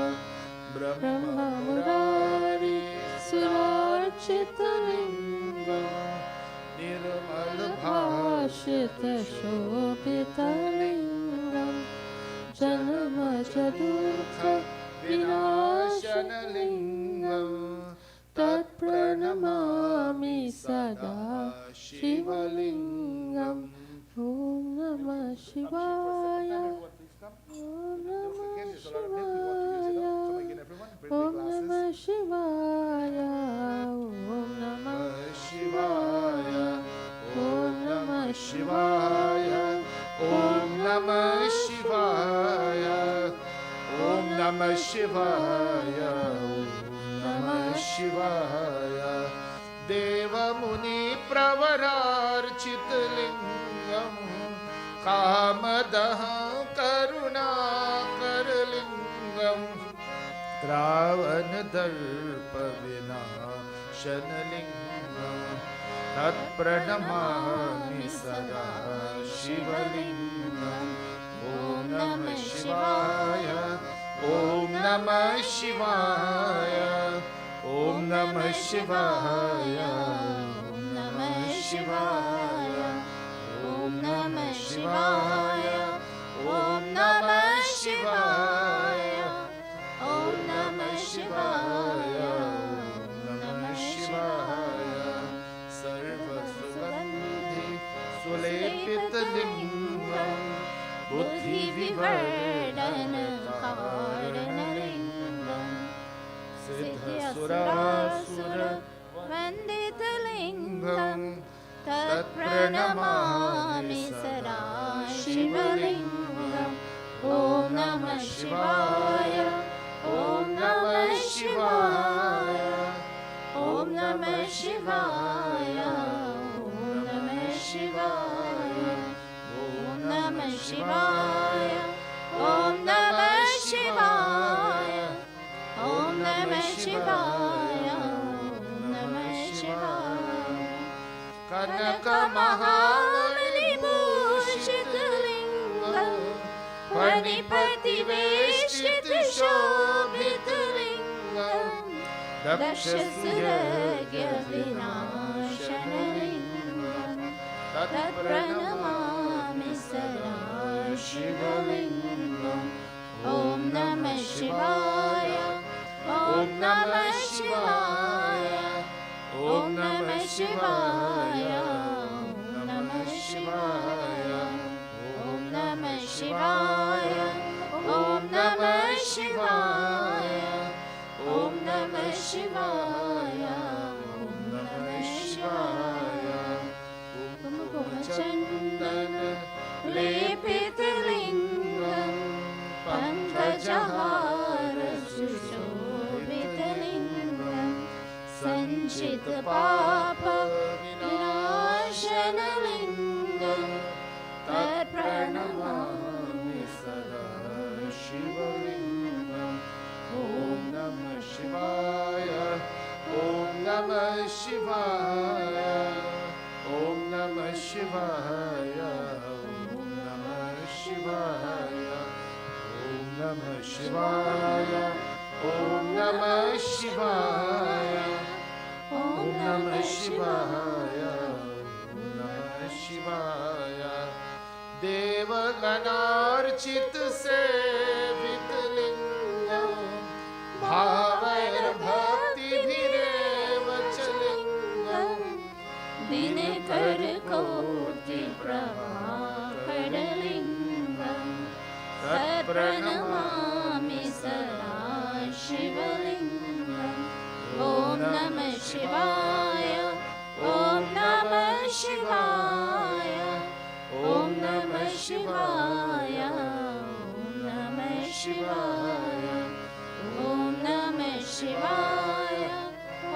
Brahma Murari Surarchita Lingam Nirmal Bhashita Shobhita Lingam Janma Jadukha Vinashana Lingam Tat Pranamami Sada Shivalingam. Om Namah Shivaya, Om Namah Shivaya, Om Namah Shivaya, Om Namah Shivaya, Om Namah Shivaya, नमः शिवाय ॐ नमः शिवाय ॐ नमः शिवाय देवमुनि प्रवरार्चितलिङ्गं कामदः करुणाकरलिङ्गं रावणदर्पविनाशनलिङ्गं तत्प्रणमामि सदा शिवलिङ्गम् ॐ नमः शिवाय ॐ नमः शिवाय ॐ नमः शिवाय ॐ नमः शिवाय ॐ नमः शिवाय ॐ नमः शिवाय ॐ नमः शिवाय ॐ नमः शिवाय सर्वसुगन्धि सुलेपितलिङ्गं बुद्धिविवर्धनकारणलिङ्गं सिद्धसुरासुर वन्दितलिङ्गं तत्प्रणमामि सदा शिवलिङ्गम् ॐ नमः शिवाय ॐ नमः शिवाय ॐ नमः शिवाय ॐ नमः शिवाय ॐ नमः शिवाय ॐ नमः शिवाय ॐ नमः शिवाय ॐ नमः शिवाय कनकमहामणिभूषितलिङ्गं फणिपतिवेष्टितशोभितलिङ्गं दक्षसुरज्ञविनाशनलिङ्गं तत्प्रणमामि सदा शिवलिङ्गम् ॐ नमः शिवाय ॐ नमः शिवाय ॐ नमः शिवाय ॐ नमः शिवाय ॐ नमः शिवाय ॐ नमः शिवाय ॐ नमः शिवाय ॐ नमः शिवाय कुङ्कुमचन्दन लेपितलिङ्गं पङ्कजहार सुशोभितलिङ्गं सञ्चितपापविनाशनलिङ्गं तत्प्रणमामि सदा शिवलिङ्गम् ॐ नमः शिवाय ॐ नमः शिवाय ॐ नमः शिवाय ॐ नमः शिवाय ॐ नमः शिवाय ॐ नमः शिवाय ॐ नमः शिवाय ॐ नमः शिवाय देवगणार्चितसेवितलिङ्गं भावैर्भक्तिभिरेव च लिङ्गं दिनकरकोटिप्रभाकरलिङ्गं तत्प्रणमामि सदा शिवलिङ्गम् ॐ नमः शिवाय ॐ नमः शिवाय ॐ नमः शिवाय ॐ नमः शिवाय ॐ नमः शिवाय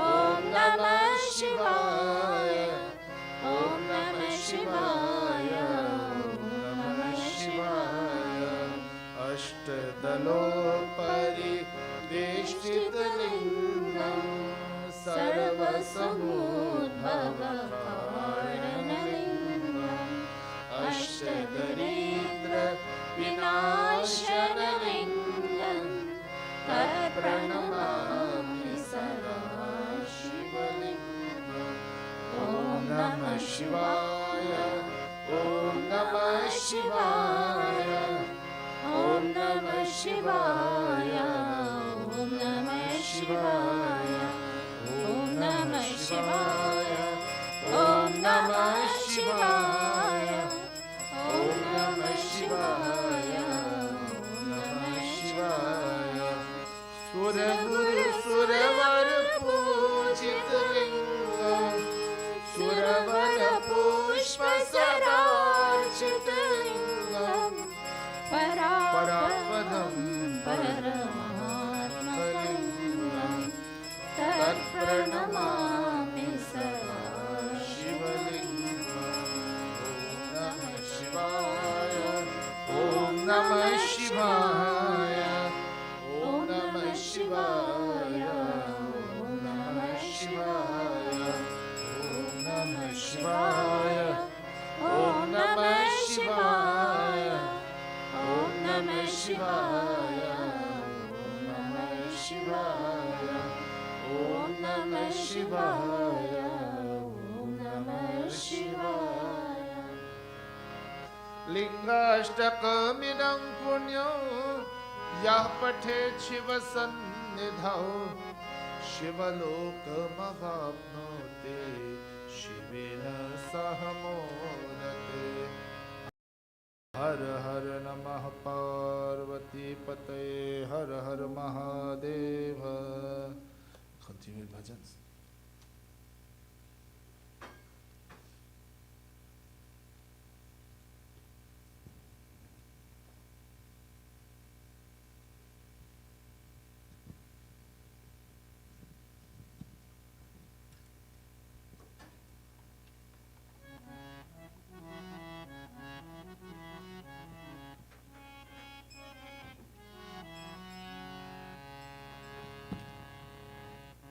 ॐ नमः शिवाय ॐ नमः शिवाय ॐ नमः शिवाय अष्टदलोपरिवेष्टितलिङ्गं सर्वसमुद्भवकारणलिङ्गम् अष्टदरिद्रविनाशनलिङ्गं तत्प्रणमामि सदा शिवलिङ्गम् ॐ नमः शिवाय ॐ नमः शिवाय ॐ नमः शिवाय ॐ नमः शिवाय ॐ नमः शिवाय ॐ नमः शिवाय ॐ परमात्मलिङ्गं तत्प्रणमामि सदा Om Namah Shivaya. Om Namah Shivaya. Om Namah Shivaya. Om Namah Shivaya. Om Namah Shivaya. Om Namah Shivaya. Om Namah Shivaya. Om Namah Shivaya. Om Namah Shivaya. Lingashtakam punyam yah pathet shiva sannidhau shivalokamahavnote shivena sahamodate. Har Har Namah Parvati Pataye Har Har Mahadeva. Continue with bhajans.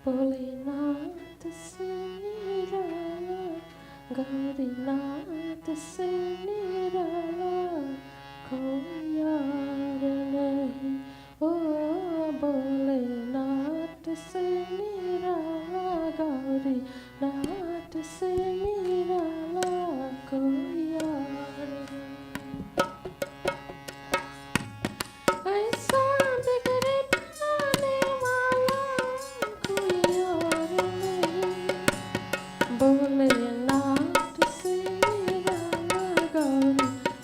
Bholenath se nirala, Gaurinath se nirala, koi yaar nahi. Oh, Bholenath se nirala, Gaurinath se nirala, koi yaar nahi. ऐसा बिगड़े बनाने वाला कोई और नहीं. भोलेनाथ से निराला, गौरीनाथ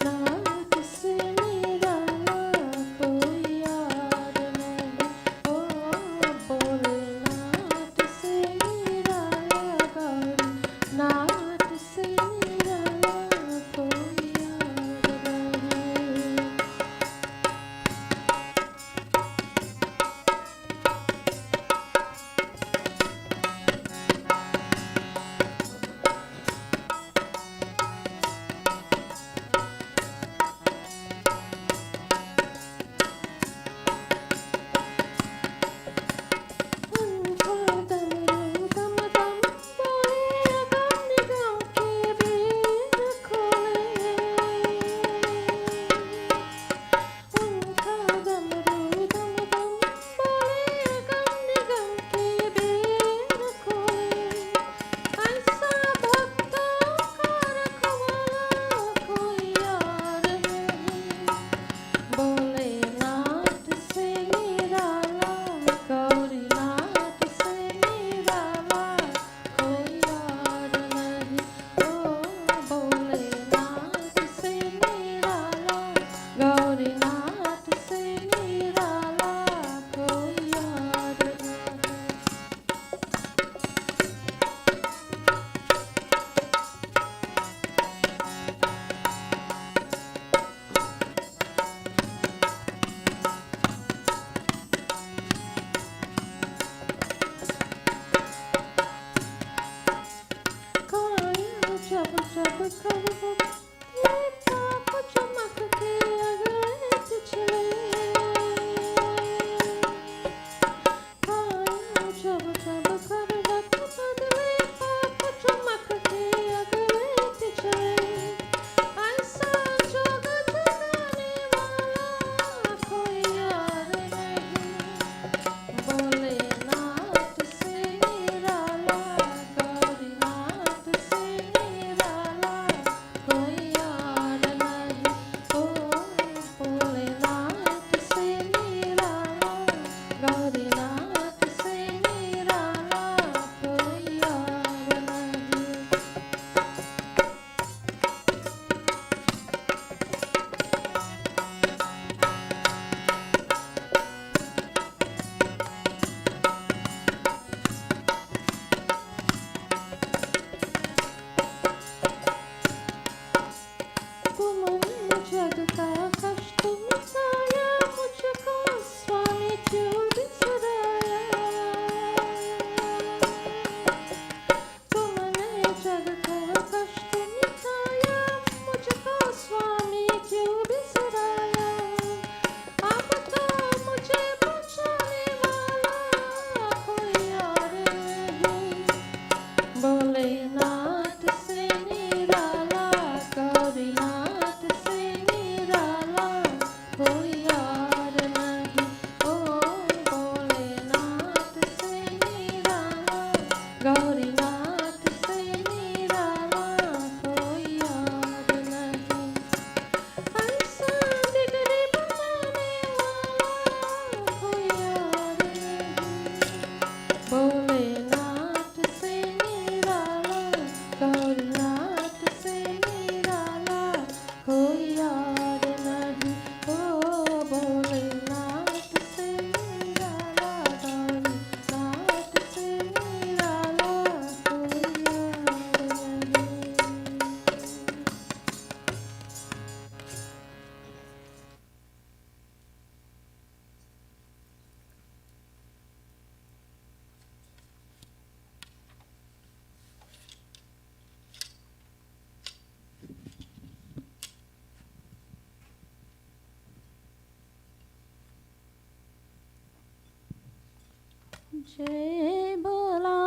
जय बोला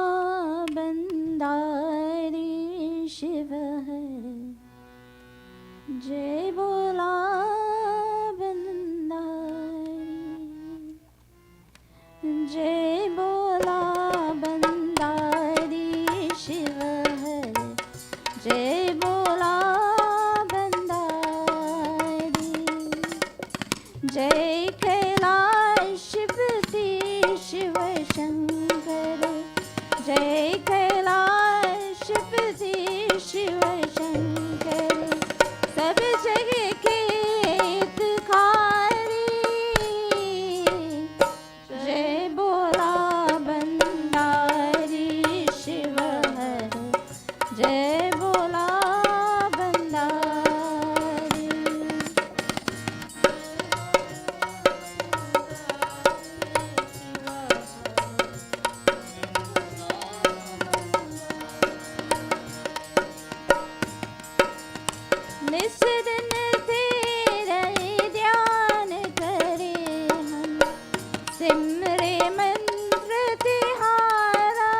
बंदारी शिव हर, जय बोला बंदारी, जय बोला बंदारी शिव हर, जय बोला बंदारी, जय कैलाशपति शिव शंकर, जय कैलाशपति शिव शंकर, सब जगह के हितकारी, जय बोला बंदारी शिव हर, जय बोला बंदारी। निस दिन तेरा ध्यान करे हम, सिमरे मंत्र तिहारा,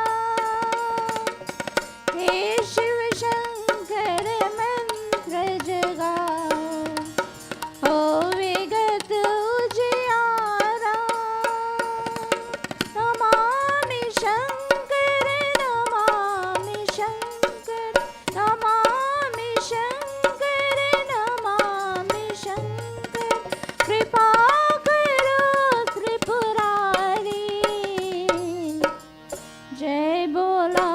हे शिव शंकर मंत्र जगाओ, हो विगत उजियारा, नमामि शंकर नमामि शंकर, नमामि शंकर नमामि शंकर, कृपा करो त्रिपुरारी, जय बोला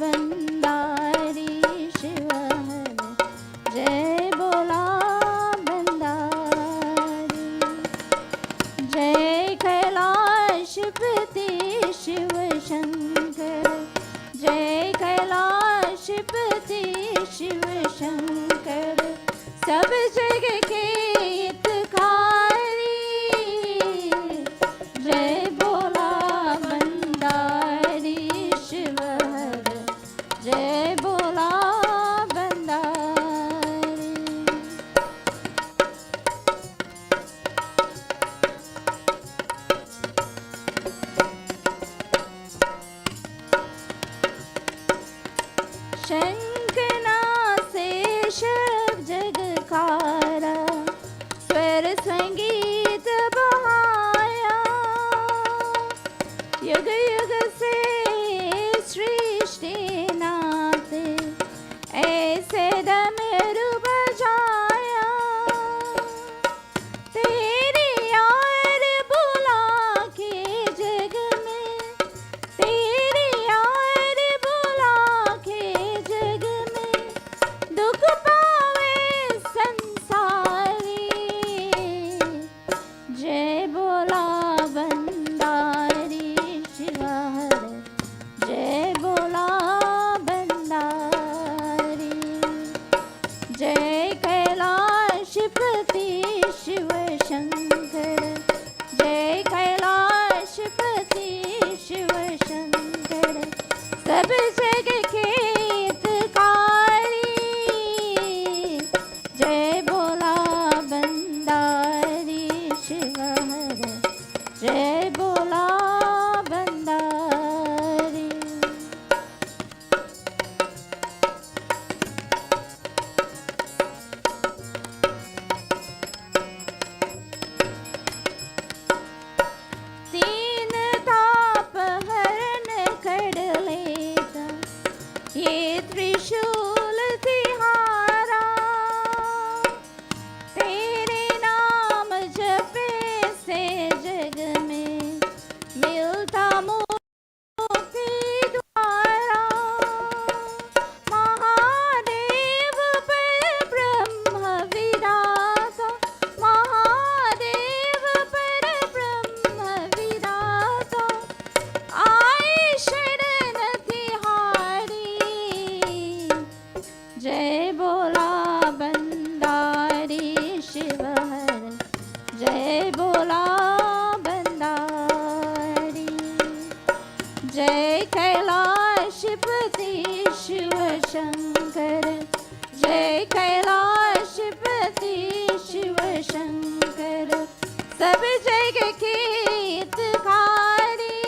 बंदारी शिव हर, जय बोला बंदारी, जय कैलाशपति शिव शंकर, जय कैलाशपति शिव शंकर, सब जगह के हितकारी, जय बोला बंदारी शिव हर, जय बोला बंदारी। शंकना से शब जग कारा, स्वर संगीत बहाया, युग युग से सृष्टि नाते, ऐसे डमरू बजाया, तेरी यार बुला के जग में, तेरी यार बुला के जग में, दुख पावे संसारी, जय बोला बंदारी शिव हर, जय बोला बंदारी, जय कैलाशपति शिव शंकर, जय कैलाशपति शिव शंकर, सब जगह के हितकारी, जय बोला बंदारी शिव हर, जय बोला बंदारी। तीन ताप हरण कर लेता, ये त्रिशूल तिहारा, तेरे नाम जपे से जग में, मिलता मुक्ति द्वारा, महादेव पर ब्रह्म विराजा, महादेव पर ब्रह्म विराजा, आए शरण तिहारी, जय बोला बंदारी शिव हर, जय बोला बंदारी, जय कैलाशपति शिव शंकर, जय कैलाशपति शिव शंकर, सब जग के हितकारी,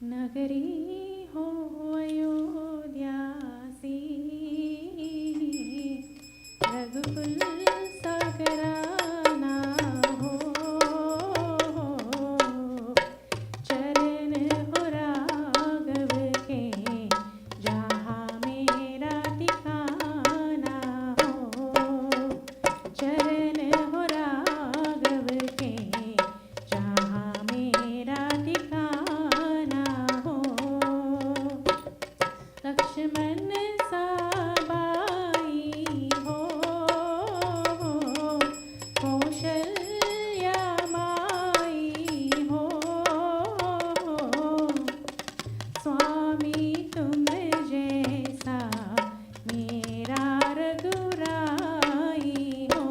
नगरी हो अयोध्या सी, रघुकुल सागराना हो, चरण हो राघव के जहाँ मेरा ठिकाना हो, चरण हो राघव के जहाँ मेरा ठिकाना हो, लक्ष्मण साबाई हो, कौशल्या माई हो, स्वामी तुम जैसा मेरा रघुराई हो,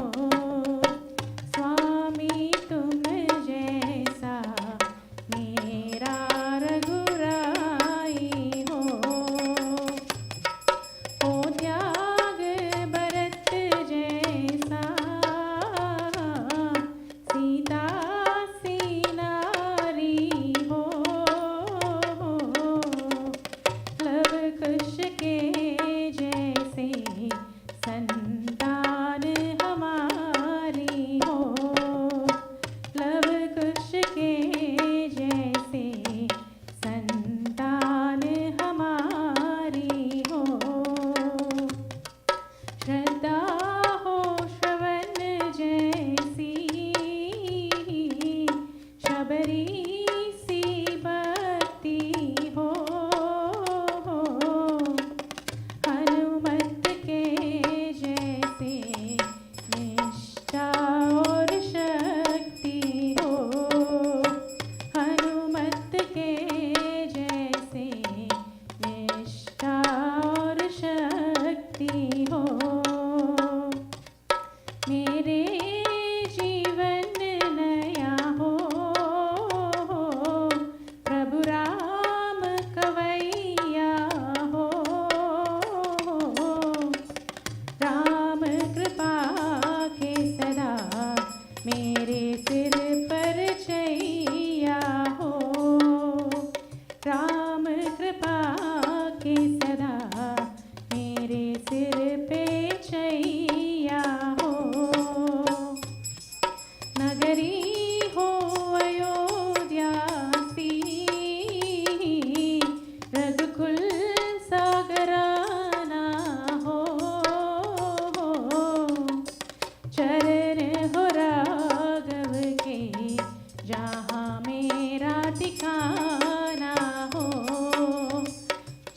स्वामी तुम जैसा मेरा रघुराई हो, त्याग भरत जैसा सीता सी नारी हो, लव कुश के जैसे संतान हमारी हो, लव कुश के जैसे संतान हमारी हो, श्रद्धा हो श्रवण जैसी शबरी सी भक्ति हो, हनुमत के जैसे निष्ठा और शक्ति हो, हनुमत के जैसे निष्ठा और शक्ति हो, मेरे जीवन नया हो, प्रभु राम कवैया हो, राम कृपा के सदा मेरे सिर पर छैया हो, राम कृपा के सदा मेरे सिर पे छैया हो, नगरी हो अयोध्या सी, रघुकुल सागराना हो, चरण हो राघव के जहाँ मेरा ठिकाना हो,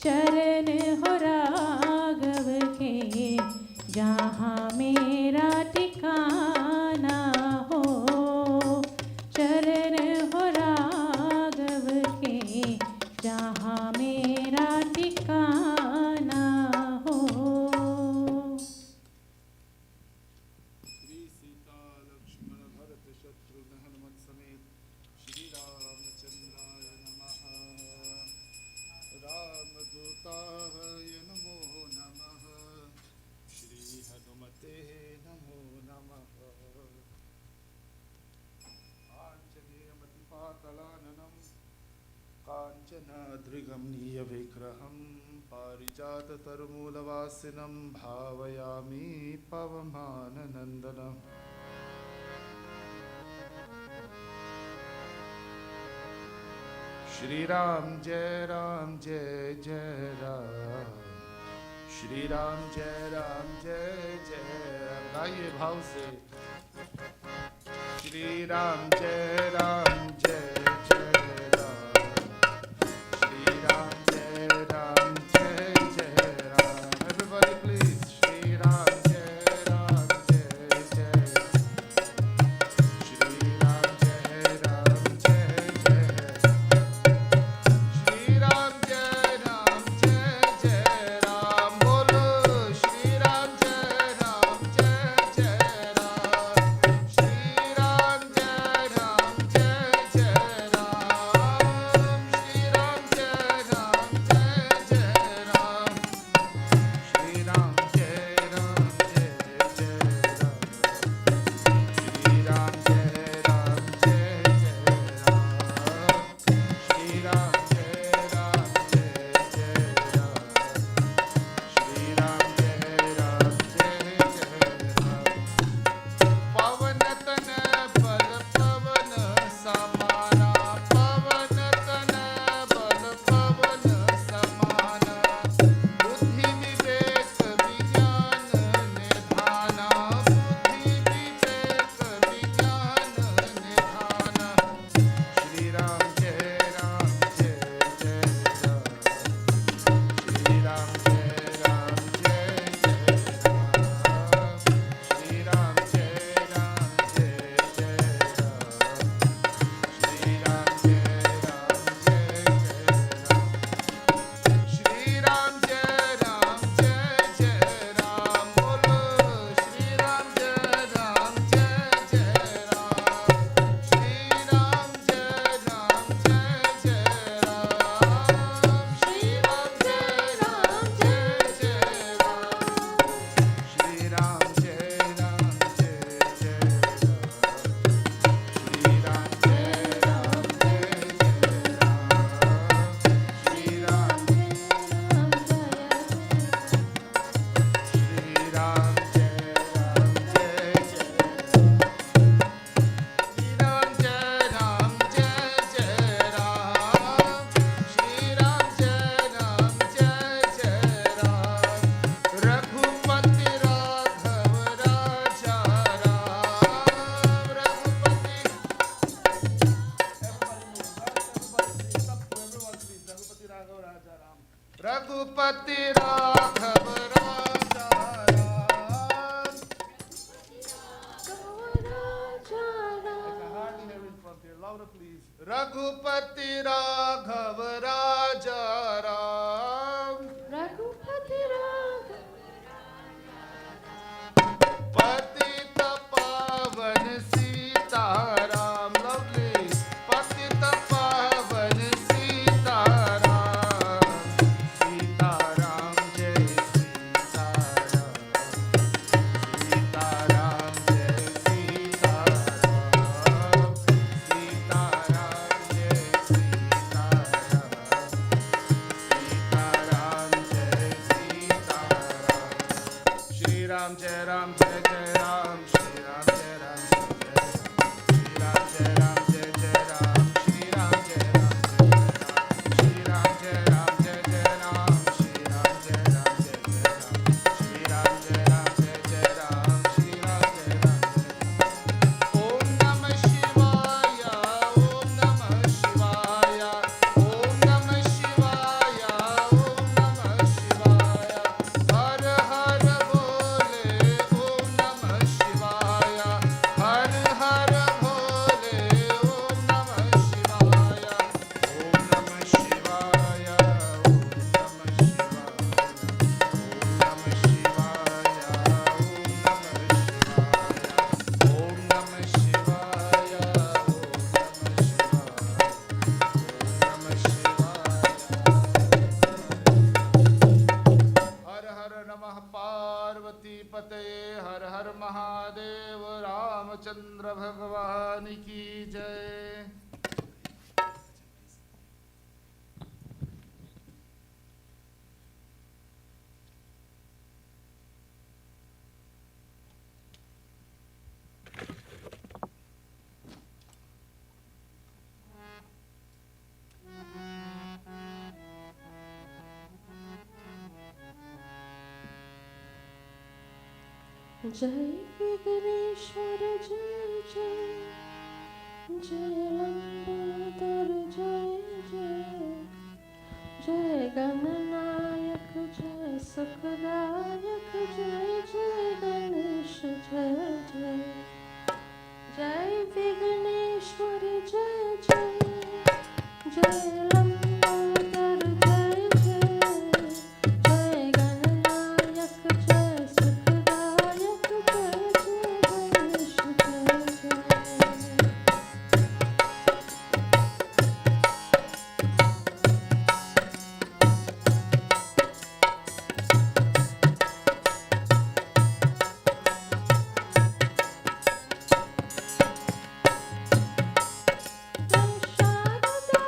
चरण हो राघव के जहाँ मेरा ठिकाना हो, चरण हो राघव के जहाँ मेरा ठिकाना हो। श्री सीता लक्ष्मण भरत शत्रुघ्न हनुमत समेत श्री रामचंद्राय नमः। रामदूताय नमो नमः। श्री हनुमते नमो नमः। आञ्जनेयमतिपातलाननं काञ्चनाद्रिगम्नीयविग्रहं पारिजाततरुमूलवासिनं भावयामि पवमाननन्दनम्। श्री राम जय जय राम, श्री राम जय जय राम। गाइए भाव से, श्री राम जय जय राम, श्री राम जय जय राम। Everybody please, श्री राम जय जय, श्री राम जय जय, श्री राम जय राम। बोलो श्री राम जय जय राम, श्री राम जय जय राघव राजा राम रघुपति राघव राजा राम louder please रघुपति राघव राजा राम रघुपति राघव पतित पावन सीताराम lovely पतित पावन सीताराम सीताराम जय सीताराम सीताराम जय सीताराम सीताराम जय सीताराम सीताराम जय सीताराम श्री राम जय राम जय जय राम श्री राम जय राम जय जय राम श्री राम जय राम जय जय राम श्री राम जय राम जय जय राम श्री राम जय राम जय जय राम श्री राम जय राम जय जय राम श्री राम जय राम ओम नमः शिवाय ओम नमः शिवाय ओम नमः शिवाय ओम नमः शिवाय हर हर भोले ओम नमः शिवाय हर हर भोले ओम नमः शिवाय ओम नमः शिवाय ओम नमः शिवाय ओम नमः शिवाय ओम नमः शिवाय हर हर नमः पार्वती पतये हर हर महादेव रामचंद्र भगवान की जय जय विघ्नेश्वर जय जय जय लंबोदर जय जय जय गणनायक जय सुखदायक जय जय गणेश जय जय जय विघ्नेश्वर जय जय जय लंबोदर जय जय जय गणनायक जय सुखदायक जय जय गणेश जय जय शारदा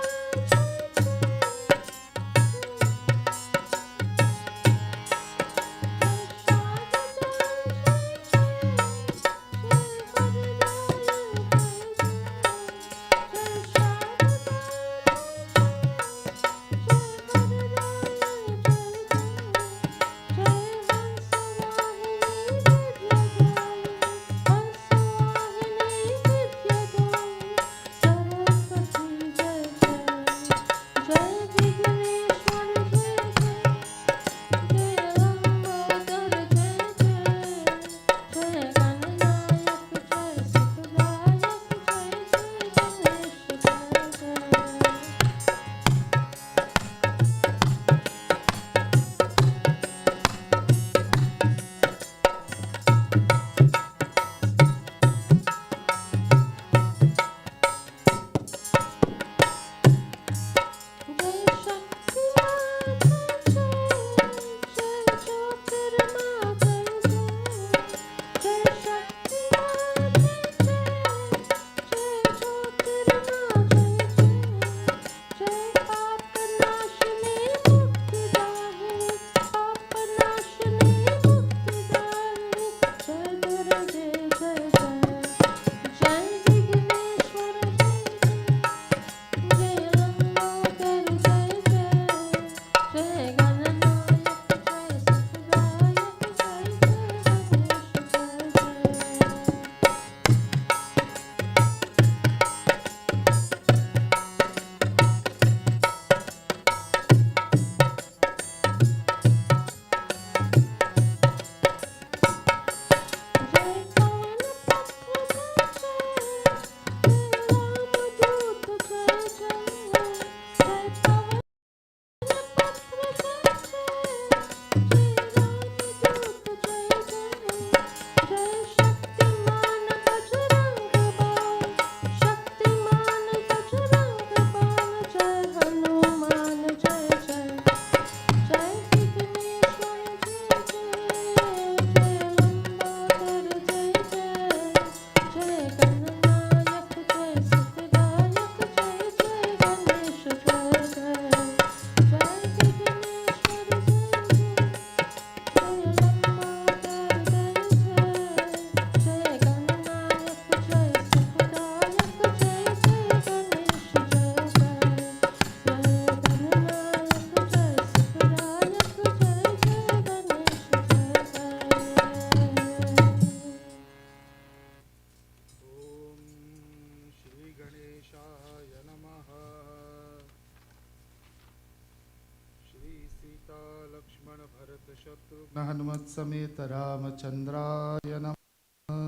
सीता लक्ष्मण भरत शत्रुघ्न हनुमत समेत रामचंद्राय नमः।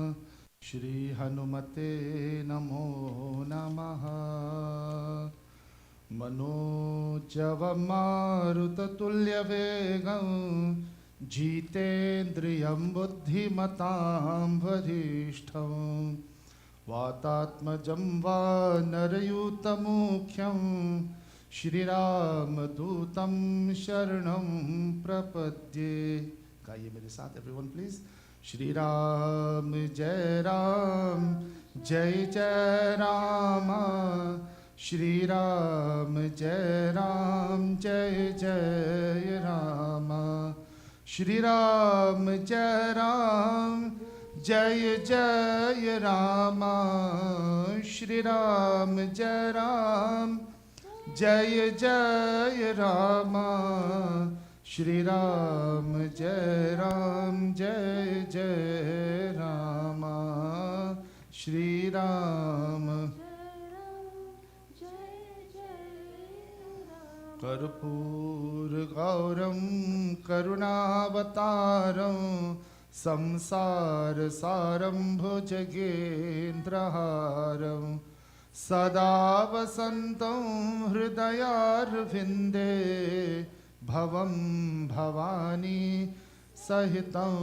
श्री हनुमते नमो नमः। मनोजवं मारुततुल्यवेगं जितेन्द्रियं बुद्धिमतां वरिष्ठं वातात्मजं वानरयूतमुख्यं श्रीरामदूतं शरणं प्रपद्ये। गाइए मेरे साथ एवरीवन प्लीज। श्री राम जय राम श्री राम जय जय राम श्री राम जय जय राम श्री राम जय जय राम श्री राम जय जय राम श्री राम कर्पूर गौरम करुणावतारम संसार सारम भुजगेन्द्रहारम सदा वसन्तं हृदयारविन्दे भवं भवानी सहितं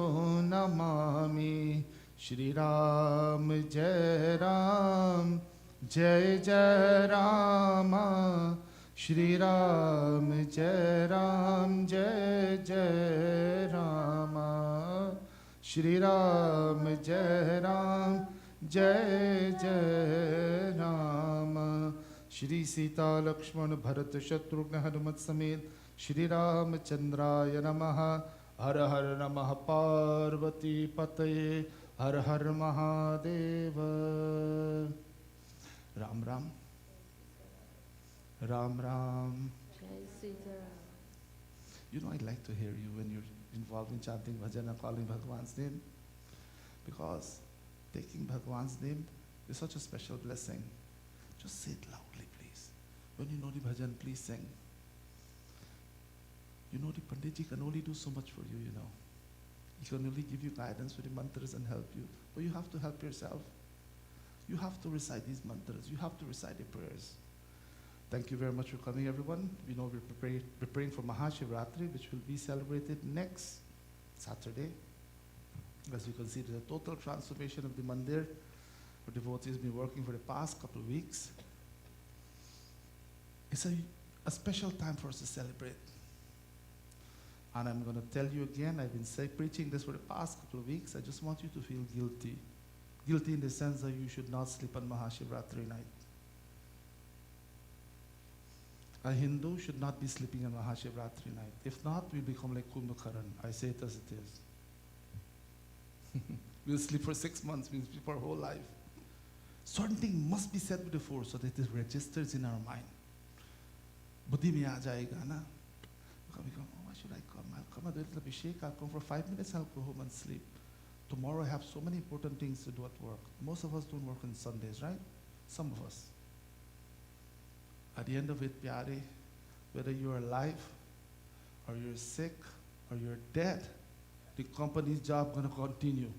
नमामि। श्री राम जय जय राम श्री राम जय जय राम श्री राम जय जय राम। श्री सीता लक्ष्मण भरत शत्रुघ्न हनुमत समेत श्री रामचंद्राय नमः। हर हर नमः पार्वती पतये हर हर Mahadev. Ram Ram Ram Ram. You know, I'd like to hear you when you're involved in chanting bhajan and calling Bhagwan's name, because taking Bhagwan's name is such a special blessing. Just say it loudly, please. When you know the bhajan, please sing. You know, the Panditji can only do so much for you, you know. He can only give you guidance with the mantras and help you. But you have to help yourself. You have to recite these mantras. You have to recite the prayers. Thank you very much for coming, everyone. We know we're preparing for Mahashivratri, which will be celebrated next Saturday. As you can see, there's a total transformation of the mandir. Our devotees have been working for the past couple of weeks. It's a special time for us to celebrate. And I'm going to tell you again, I've been preaching this for the past couple of weeks. I just want you to feel guilty. Guilty in the sense that you should not sleep on Mahashivratri night. A Hindu should not be sleeping on Mahashivratri night. If not, we become like Kumbhakaran. I say it as it is. We'll sleep for 6 months, we'll sleep our whole life. Certain thing must be said before so that it registers in our mind. Buddhi mein aa jayega na. We go, oh, why should I come? I'll come and do a little abhishek. I'll come for 5 minutes, I'll go home and sleep. Tomorrow I have so many important things to do at work. Most of us don't work on Sundays, right? Some of us. At the end of it, pyare, whether you're alive or you're sick or you're dead, the company's job going to continue.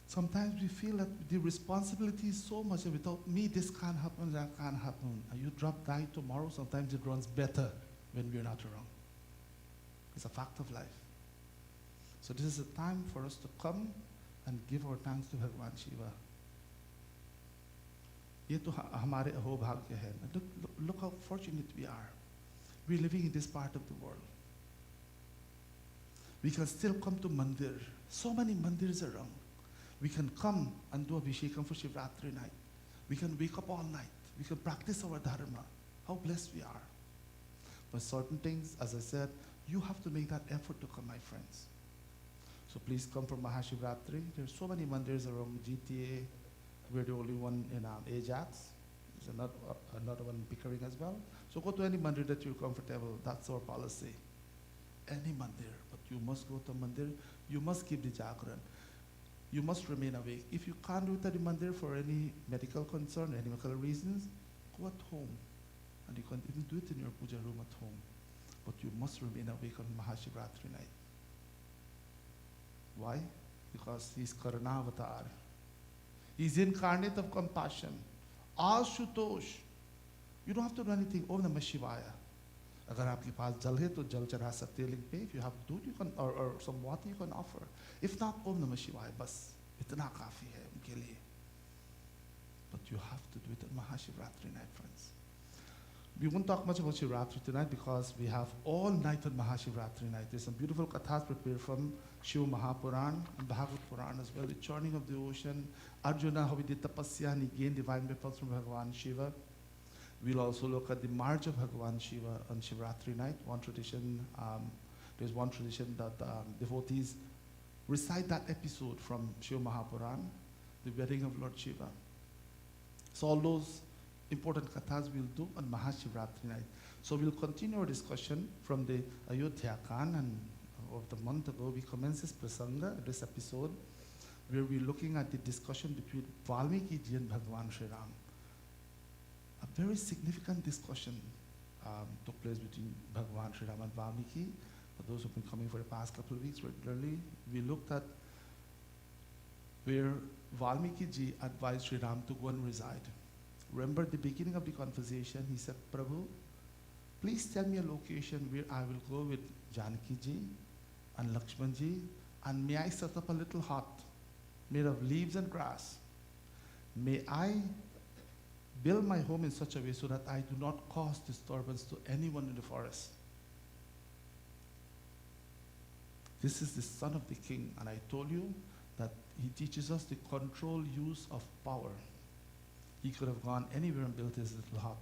Sometimes we feel that the responsibility is so much that without me this can't happen, that can't happen. And you die tomorrow, sometimes it runs better when we're not around. It's a fact of life. So this is a time for us to come and give our thanks to Bhagwan Shiva. ये तो हमारे अहोभाग्य है. Look how fortunate we are. We're living in this part of the world. We can still come to mandir. So many mandirs around. We can come and do abhishekam for Shivratri night. We can wake up all night. We can practice our dharma. How blessed we are. But certain things, as I said, you have to make that effort to come, my friends. So please come for Mahashivratri. There's so many mandirs around GTA. We're the only one in Ajax. There's another one in Pickering as well. So go to any mandir that you're comfortable. That's our policy. Any mandir. But you must go to a mandir. You must keep the jagran. You must remain awake. If you can't do it at the mandir for any medical concern, any medical reasons, go at home And you can even do it in your puja room at home. But you must remain awake on Mahashivratri night. Why? Because he's Karunavatar. He's incarnate of compassion. Ashutosh. You don't have to do anything. Om Namah Shivaya. अगर आपके पास जल है तो जल चढ़ा सकते हैं लिंग पे. If you have दूध you can or some water you can offer. If not, Om Namah Shivaya. बस इतना काफी है उनके लिए. But you have to do it on Mahashivratri night, friends. We won't talk much about Shivratri tonight because we have all night on Mahashivratri night. There's some beautiful kathas prepared from Shiva Mahapuran and Bhagavad Puran as well. The churning of the ocean, Arjuna, how he did tapasya and he gained divine weapons from Bhagavan Shiva. We'll also look at the march of Bhagavan Shiva on Shivratri night. There's one tradition that devotees recite that episode from Shiva Mahapuran, the wedding of Lord Shiva. So all those important kathas we'll do on Mahashivratri night. So we'll continue our discussion from the Ayodhya Khan, and of the month ago we commenced this prasanga, this episode, where we're looking at the discussion between Valmiki ji and Bhagavan Sri Ram. A very significant discussion took place between Bhagavan Sri Ram and Valmiki. For those who've been coming for the past couple of weeks regularly, we looked at where Valmiki ji advised Sri Ram to go and reside. Remember the beginning of the conversation, he said, Prabhu, please tell me a location where I will go with Janaki ji and Lakshman ji, and may I set up a little hut made of leaves and grass. May I build my home in such a way so that I do not cause disturbance to anyone in the forest. This is the son of the king, and I told you that he teaches us the controlled use of power. He could have gone anywhere and built his little hut.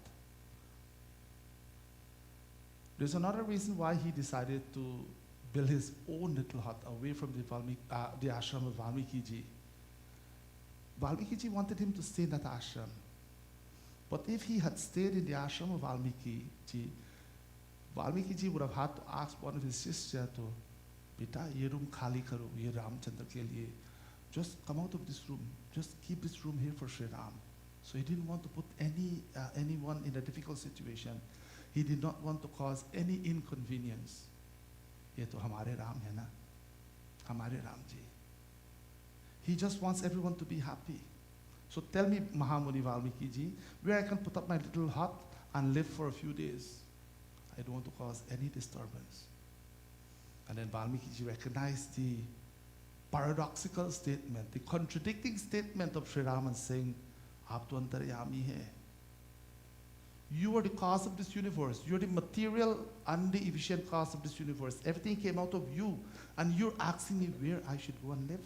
There's another reason why he decided to build his own little hut away from the ashram of Valmiki ji. Valmiki ji wanted him to stay in that ashram. But if he had stayed in the ashram of Valmiki ji would have had to ask one of his sisters to, Beta, ye room khali karo, ye Ramchandra ke liye. Just come out of this room. Just keep this room here for Sri Ram. So he didn't want to put anyone in a difficult situation. He did not want to cause any inconvenience. Ye to hamare Ram hai na, hamare Ram ji. He just wants everyone to be happy. So tell me, Mahamuni Valmiki ji, where I can put up my little hut and live for a few days. I don't want to cause any disturbance. And then Valmiki ji recognized the paradoxical statement, the contradicting statement of Sri Ram, saying, Aap to antaryami hai. You are the cause of this universe. You're the material and the efficient cause of this universe. Everything came out of you, and you're asking me where I should go and live.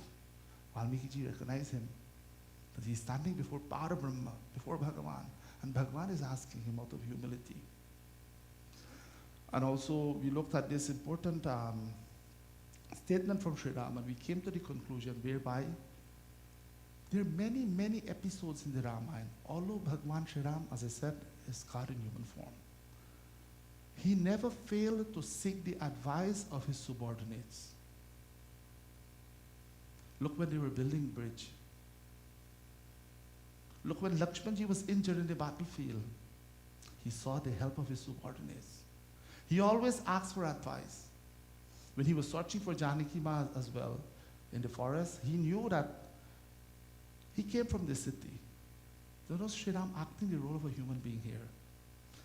Valmiki ji recognized him, that he's standing before Parabrahma, before Bhagavan, and Bhagavan is asking him out of humility. And also, we looked at this important statement from Sri Ram, and we came to the conclusion whereby there are many, many episodes in the Ramayana. Although Bhagavan Sri Ram, as I said, is God in human form, he never failed to seek the advice of his subordinates. Look when they were building a bridge. Look when Lakshmanji was injured in the battlefield. He sought the help of his subordinates. He always asked for advice. When he was searching for Janaki Ma as well in the forest, he knew that he came from the city. There was Sri Ram acting the role of a human being here,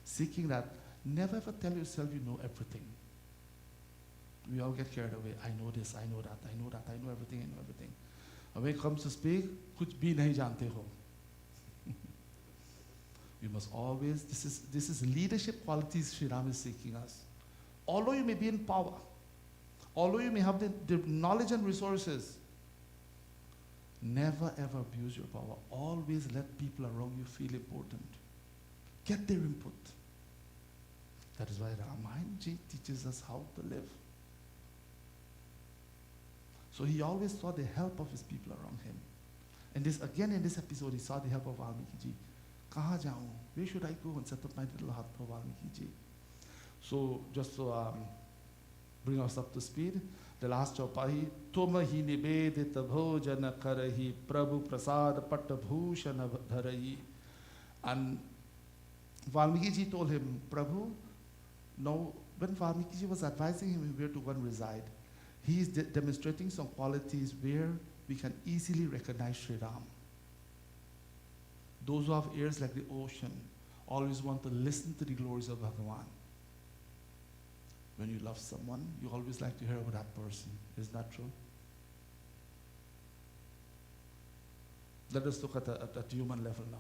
seeking that never ever tell yourself you know everything. We all get carried away. I know this, I know that, I know that, I know everything, I know everything. And when it comes to speak, kuch bhi nahi jante ho. We must always, this is leadership qualities Sri Ram is seeking us. Although you may be in power, although you may have the knowledge and resources, never ever abuse your power. Always let people around you feel important. Get their input. That is why Ramayana ji teaches us how to live. So he always sought the help of his people around him. And this again in this episode, he sought the help of Valmiki ji. Kaha jaun? Where should I go and set up my little hut for Valmiki ji? So just to bring us up to speed, the last chaupahi, Tuma hi nivedita bhojana karahi prabhu prasad patta bhushana dharahi. And Valmiki ji told him, Prabhu, now when Valmiki ji was advising him where to go and reside, he is demonstrating some qualities where we can easily recognize Sri Ram. Those who have ears like the ocean always want to listen to the glories of Bhagavan. When you love someone, you always like to hear about that person. Is that true? Let us look at human level now.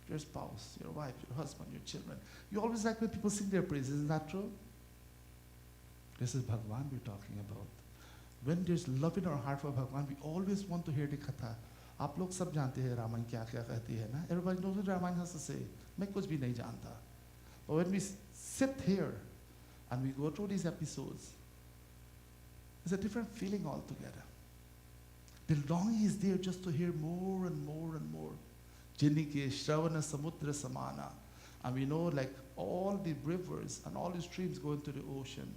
Your spouse, your wife, your husband, your children. You always like when people sing their praises. Isn't that true? This is Bhagavan we're talking about. When there's love in our heart for Bhagavan, we always want to hear the katha. आप लोग सब जानते हैं रामायण क्या क्या कहती है ना? Everybody knows what Ramayana has to say. मैं कुछ भी नहीं जानता. But when we sit here and we go through these episodes, it's a different feeling altogether. The longing is there just to hear more and more and more. Jinnike Shravana Samudra Samana. And we know like all the rivers and all the streams go into the ocean.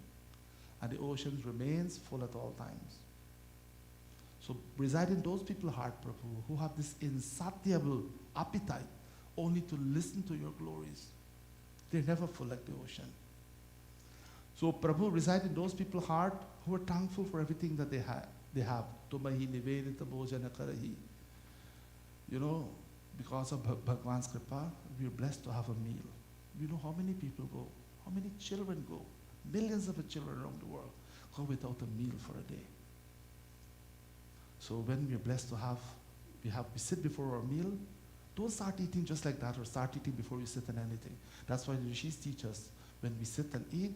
And the ocean remains full at all times. So reside in those people's heart, Prabhu, who have this insatiable appetite only to listen to your glories. They're never full like the ocean. So Prabhu reside in those people's heart who are thankful for everything that they have. Tumahi nivedita bhojana karahi. You know, because of Bhagwan's kripa, we are blessed to have a meal. You know how many people go, how many children go, millions of children around the world go without a meal for a day. So when we are blessed to have, we sit before our meal, don't start eating just like that or start eating before you sit on anything. That's why the rishis teach us, when we sit and eat,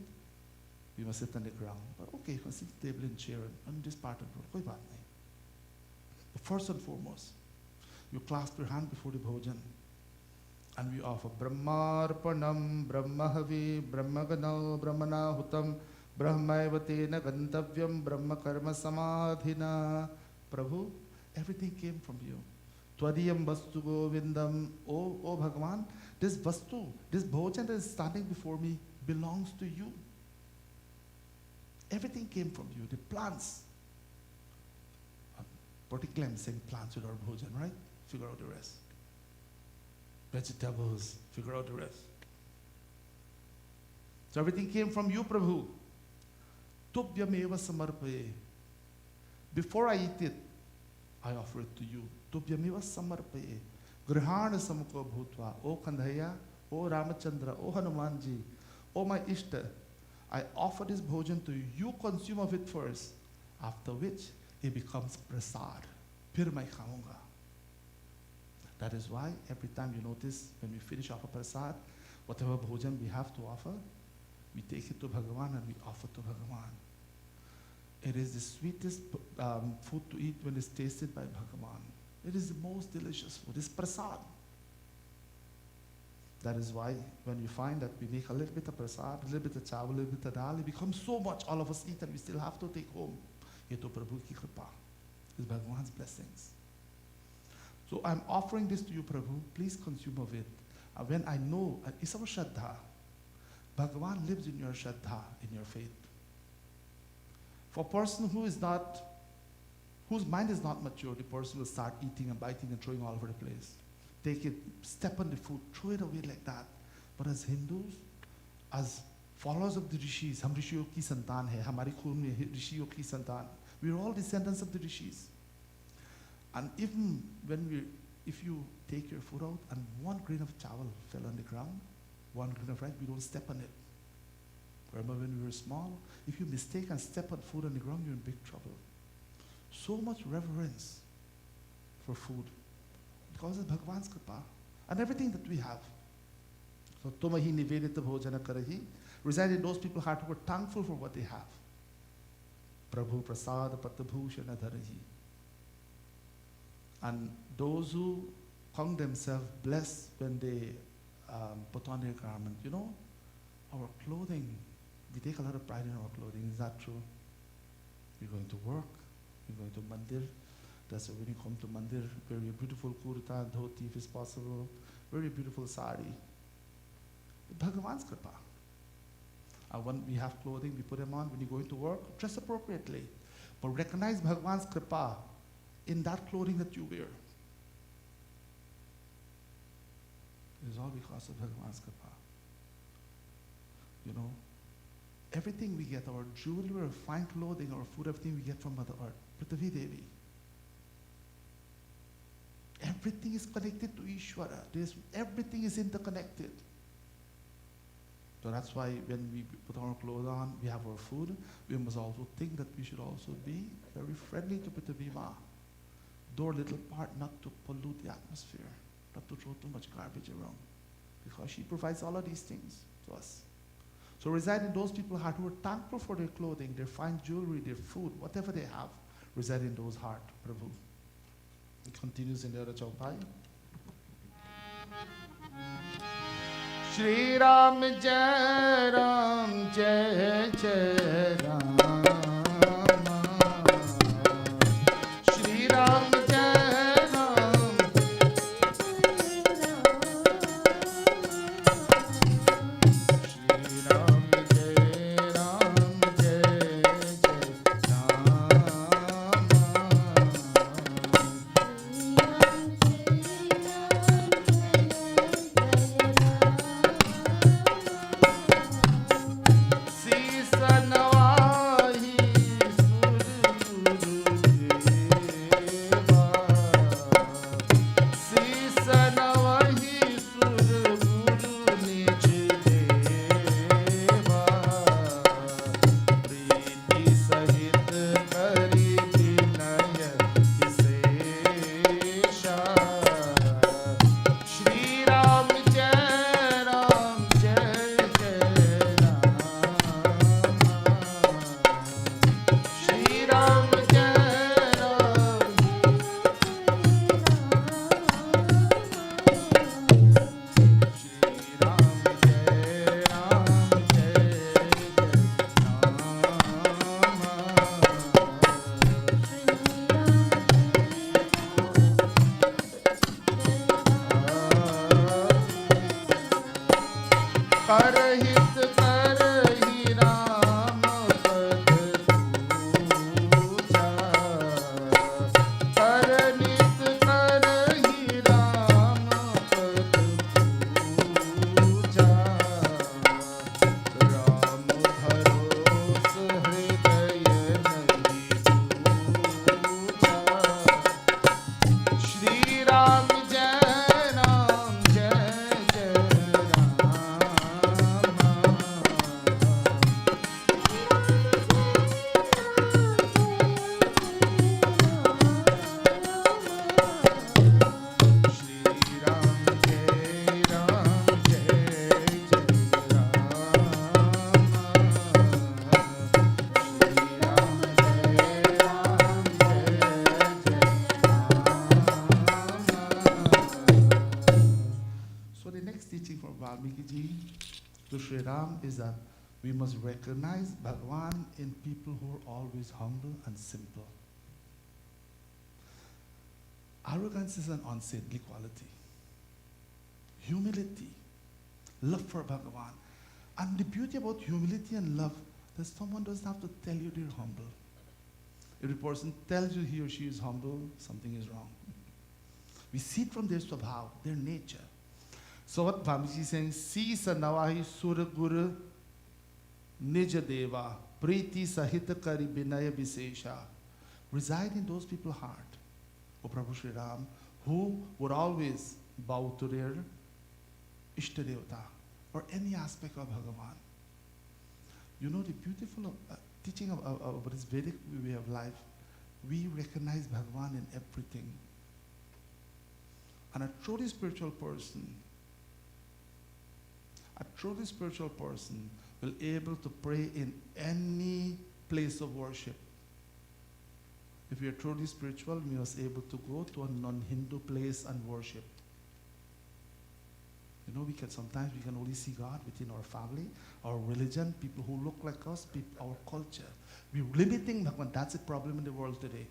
we must sit on the ground. But okay, you can sit at the table and chair and this part of the world. Koi baat nahi. But first and foremost, you clasp your hand before the bhojan and we offer Brahmarpanam, Brahmahavi, Brahmaganau, Brahmanahutam, Brahmaevatena Gantavyam, Brahma Karma Samadhina. Prabhu, everything came from you. Twadiyam Vastu Govindam. Oh Bhagavan, this Vastu, this bhojan that is standing before me belongs to you. Everything came from you. The plants, particularly I'm saying plants with our bhojan, right? Figure out the rest. Vegetables, figure out the rest. So everything came from you, Prabhu. Tubhyameva samarpaye. Before I eat it, I offer it to you. Tubhyameva samarpaye. Grihana samukho bhutva. O Kandhaya, O Ramachandra, O Hanumanji, O my Ishta, I offer this bhojan to you. You consume of it first, after which it becomes prasad. Phir mai khaunga. That is why every time you notice when we finish offer prasad, whatever bhojan we have to offer, we take it to Bhagavan and we offer to Bhagavan. It is the sweetest food to eat when it's tasted by Bhagavan. It is the most delicious food. It's prasad. That is why when we find that we make a little bit of prasad, a little bit of chawal, a little bit of dal, it becomes so much, all of us eat and we still have to take home. Ye to Prabhu ki kripa. It's Bhagavan's blessings. So I'm offering this to you, Prabhu. Please consume of it. When I know, it's our Shraddha. Bhagavan lives in your Shraddha, in your faith. For a person whose mind is not mature, the person will start eating and biting and throwing all over the place. Take it, step on the food, throw it away like that. But as Hindus, as followers of the rishis, hum rishiyon ki santan hai, hamari khoon mein rishiyon ki santan. We are all descendants of the rishis. And even if you take your food out and one grain of chawal fell on the ground, one grain of rice, we don't step on it. Remember when we were small? If you mistake and step on food on the ground, you're in big trouble. So much reverence for food because it's Bhagavan's kripa and everything that we have. So tumahi nivedita bhojana karahi, reside in those people's heart who are thankful for what they have. Prabhu prasad patabhushana dharahi. And those who count themselves blessed when they put on their garment. You know, our clothing, we take a lot of pride in our clothing. Is that true? We're going to work, we're going to Mandir. That's why when you come to Mandir, wear a beautiful kurta, dhoti if it's possible, very beautiful sari. Bhagavan's kripa. And when we have clothing, we put them on. When you go into work, dress appropriately. But recognize Bhagavan's kripa in that clothing that you wear. It is all because of Bhagavan's Kripa. You know, everything we get, our jewelry, our fine clothing, our food, everything we get from Mother Earth, Prithvi Devi. Everything is connected to Ishvara. Everything is interconnected. So that's why when we put our clothes on, we have our food, we must also think that we should also be very friendly to Prithvi Ma. Do our little part not to pollute the atmosphere, not to throw too much garbage around, because she provides all of these things to us. So reside in those people's heart who are thankful for their clothing, their fine jewelry, their food, whatever they have, reside in those hearts, Prabhu. It continues in the other chaupai. Shri Ram Jai Ram Jai Jai Ram. Shri Ram Jai Ram. Shri Ram Jai Ram Jai Jai परहित करहि राम पद पूजा परनित करहि राम पद पूजा राम भरोस हृदय नहीं पूजा श्री राम जय राम जय जय So the next teaching from Valmiki Ji to Sri Ram is that we must recognize Bhagavan in people who are always humble and simple. Arrogance is an unsaintly quality. Humility, love for Bhagavan. And the beauty about humility and love, that someone doesn't have to tell you they're humble. If a person tells you he or she is humble, something is wrong. We see it from their swabhav, their nature. So what Bhamiji is saying, Si Sanavahi Sura Guru Nija Deva Priti Sahita Kari Binaya Visesha. Reside in those people's heart, O Prabhu Sri Ram, who would always bow to their Ishtadevata or any aspect of Bhagavan. You know the beautiful teaching of this Vedic way of life, we recognize Bhagavan in everything. And a truly spiritual person will able to pray in any place of worship. If we are truly spiritual, we must able to go to a non-Hindu place and worship. You know, sometimes we can only see God within our family, our religion, people who look like us, our culture. We're limiting Bhagavan. That's a problem in the world today.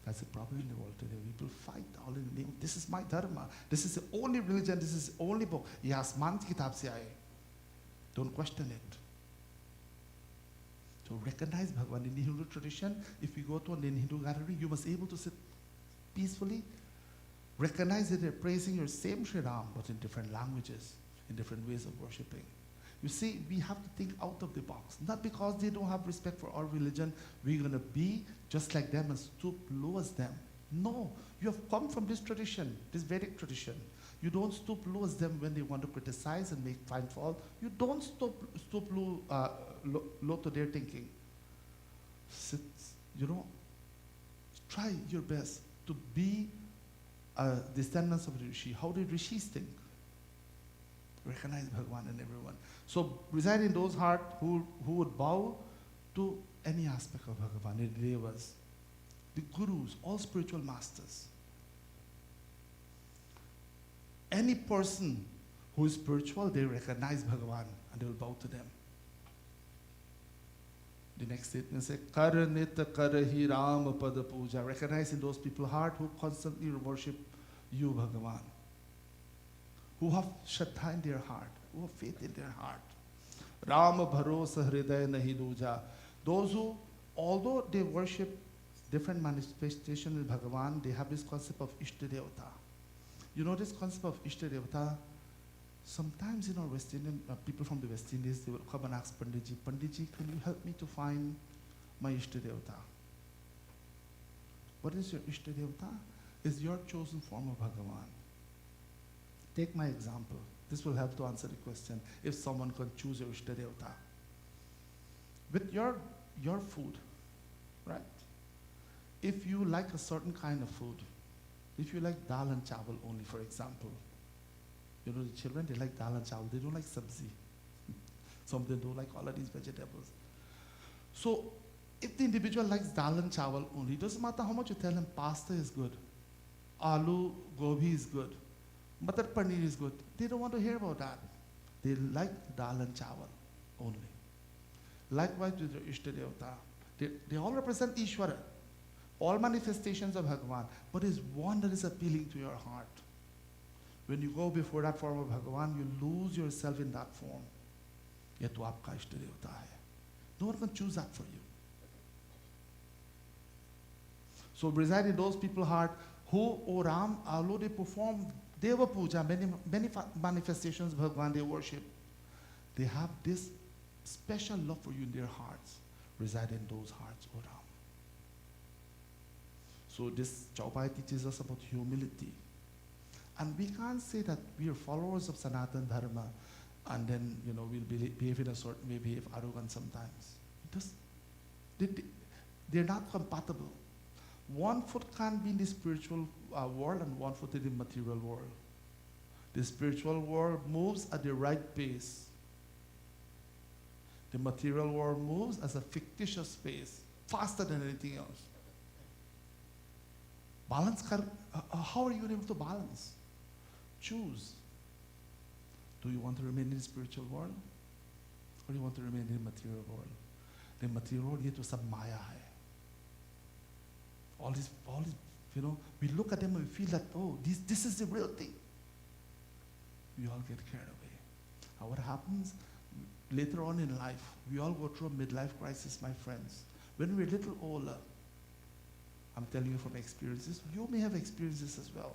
That's the problem in the world today. People fight all in the name. This is my dharma. This is the only religion. This is the only book. Ye asman ki kitab se aaye. Don't question it. So recognize Bhagavan. In the Hindu tradition, if you go to an Hindu gathering, you must be able to sit peacefully Recognize that they're praising your same Sri Ram, but in different languages, in different ways of worshipping. You see, we have to think out of the box. Not because they don't have respect for our religion, we're going to be just like them and stoop low as them. No, you have come from this tradition, this Vedic tradition. You don't stoop low as them when they want to criticize and find fault. You don't stoop low to their thinking. Try your best to be descendants of the Rishi. How did Rishis think? Recognize Bhagavan in everyone. So reside in those hearts who would bow to any aspect of Bhagavan, the Devas, the Gurus, all spiritual masters. Any person who is spiritual, they recognize Bhagavan and they will bow to them. The next statement says, Karanita Karahi Rama Pada Puja. Recognize in those people's heart who constantly worship you, Bhagavan. Who have Shraddha in their heart, who have faith in their heart. Rama Bharosa Hridaya Nahi Duja. Those who, although they worship different manifestations in Bhagavan, they have this concept of Ishtadevata. You know this concept of Ishtadevata? Sometimes, West Indian people from the West Indies, they will come and ask Panditji, Panditji, can you help me to find my Ishtadevata? What is your Ishtadevata? It's your chosen form of Bhagavan. Take my example. This will help to answer the question, if someone can choose your Ishtadevata. With your food, right? If you like a certain kind of food, if you like dal and chawal only, for example, the children, they like dal and chawal, they don't like sabzi. Some of them don't like all of these vegetables. So, if the individual likes dal and chawal only, it doesn't matter how much you tell him pasta is good, aloo, gobi is good, matar paneer is good. They don't want to hear about that. They like dal and chawal only. Likewise with your Ishtadevata. They all represent Ishvara, all manifestations of Bhagavan, but there's one that is appealing to your heart. When you go before that form of Bhagavan, you lose yourself in that form. Ye to aapka Ishtadevata hai. No one can choose that for you. So reside in those people's heart who, O Ram, although they perform Deva Puja, many manifestations of Bhagavan they worship, they have this special love for you in their hearts. Reside in those hearts, O Ram. So this Chaupai teaches us about humility. And we can't say that we are followers of Sanatan Dharma and then, we'll behave in a certain way, behave arrogant sometimes. They're not compatible. One foot can't be in the spiritual world and one foot in the material world. The spiritual world moves at the right pace. The material world moves as a fictitious pace, faster than anything else. How are you able to balance? Choose. Do you want to remain in the spiritual world? Or do you want to remain in the material world? The material world, ye to sab maya hai. All this, we look at them and we feel that, oh, this is the real thing. We all get carried away. And what happens? Later on in life, we all go through a midlife crisis, my friends. When we're a little older, I'm telling you from experiences, you may have experiences as well.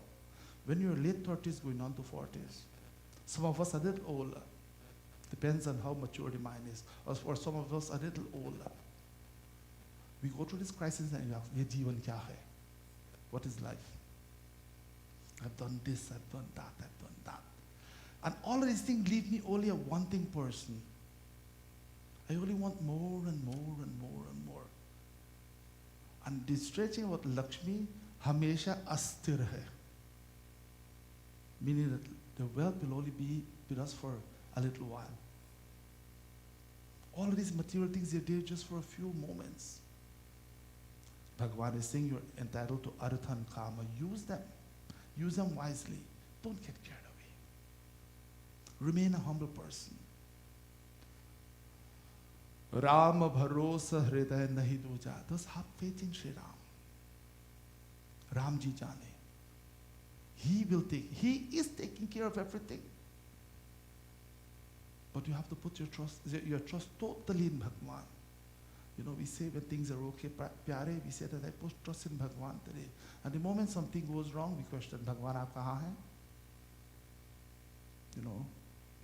When you're late 30s going on to 40s, some of us are a little older. Depends on how mature the mind is. Or some of us are a little older. We go through this crisis and you ask, ye jeevan kya hai? What is life? I've done this, I've done that, I've done that. And all of these things leave me only a wanting person. I only want more and more and more and more. And the stretching about Lakshmi, hamesha asthir hai. Meaning that the wealth will only be with us for a little while. All of these material things, they're there just for a few moments. Bhagavan is saying you're entitled to artha and kama. Use them. Use them wisely. Don't get carried away. Remain a humble person. Rama bharosa hridaya nahi duja. Thus have faith in Sri Ram. Ramji jane. He is taking care of everything. But you have to put your trust totally in Bhagavan. We say when things are okay, pyare, we say that I put trust in Bhagwan today. And the moment something goes wrong, we question, Bhagwan, aap kahan hai?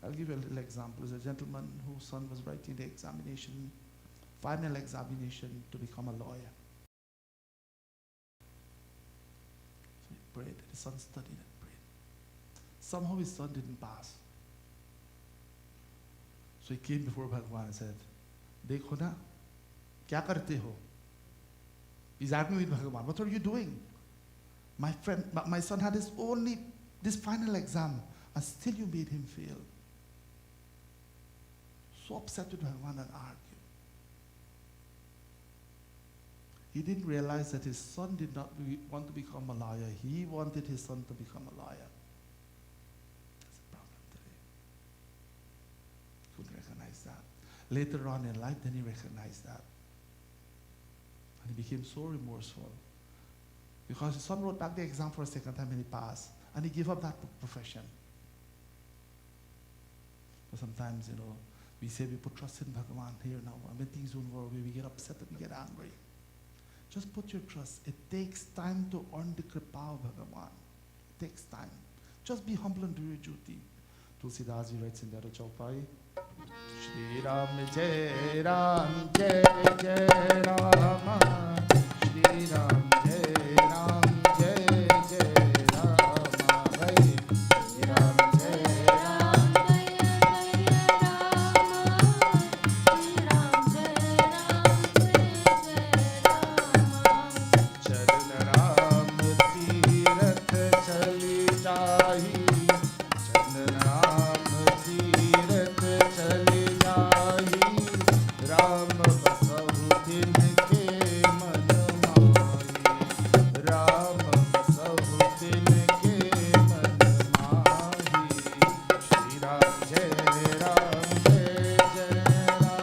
I'll give you a little example. There's a gentleman whose son was writing the examination, final examination to become a lawyer. So he prayed, his son studied and prayed. Somehow his son didn't pass. So he came before Bhagwan and said, Dekho na, kya karte ho? He's arguing with Bhagwan. What are you doing? My son had this final exam, and still you made him fail. So upset with Bhagwan and argue. He didn't realize that his son did not want to become a lawyer. He wanted his son to become a lawyer. That's a problem today. Couldn't recognize that. Later on in life, then he recognized that. And he became so remorseful. Because his son wrote back the exam for a second time and he passed. And he gave up that profession. But sometimes, we say we put trust in Bhagavan here now. And when things don't work, we get upset and we get angry. Just put your trust. It takes time to earn the kripa of Bhagavan. It takes time. Just be humble and do your duty. Tulsidas ji writes in the other chaupai, Shri Ram Jai Ram Jai Jai Rama, Shri Ram Jai Ram Jai Jai Rama, Shri Ram Jai Ram Jai Jai Rama, Shri Ram Jai Ram Jai Jai Rama, Charan Ram Tirath Chali Jahi, Charan Ram Tirath Chali Jahi, Ram Basahu Tinke Man Mahi, Ram Basahu Tinke Man Mahi, Shri Ram Jai Ram Jai Jai Rama,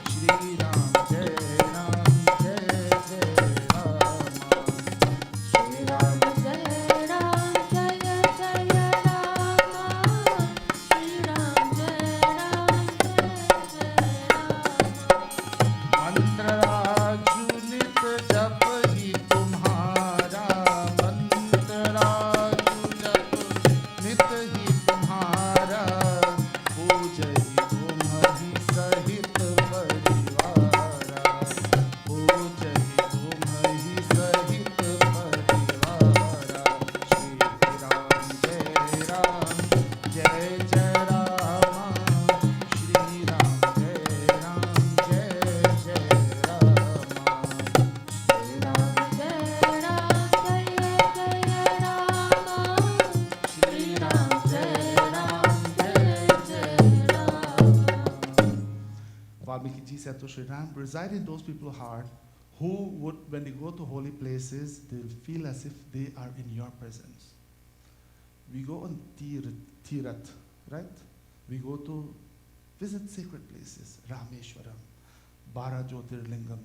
Shri Ram Jai Ram Jai Jai Rama, Shri Ram Jai Ram Jai Jai Rama, Shri Ram Jai Ram Jai Jai Rama, मंत्र राजू नित जप ही तुम्हारा, मंत्र राजू जप नित ही तुम्हारा, पूजहि तुम्हि सहित परिवारा, पूजहि तुम्हि सहित परिवारा, श्री राम जय जय रामा, श्री राम जय जय रामा, श्री राम जय जय रामा, श्री राम जय जय Rama. Valmiki ji said to Sri Ram, reside in those people's heart who would, when they go to holy places, they'll feel as if they are in your presence. We go on Tirat, right? We go to visit sacred places, Rameshwaram, 12 Jyotirlingam.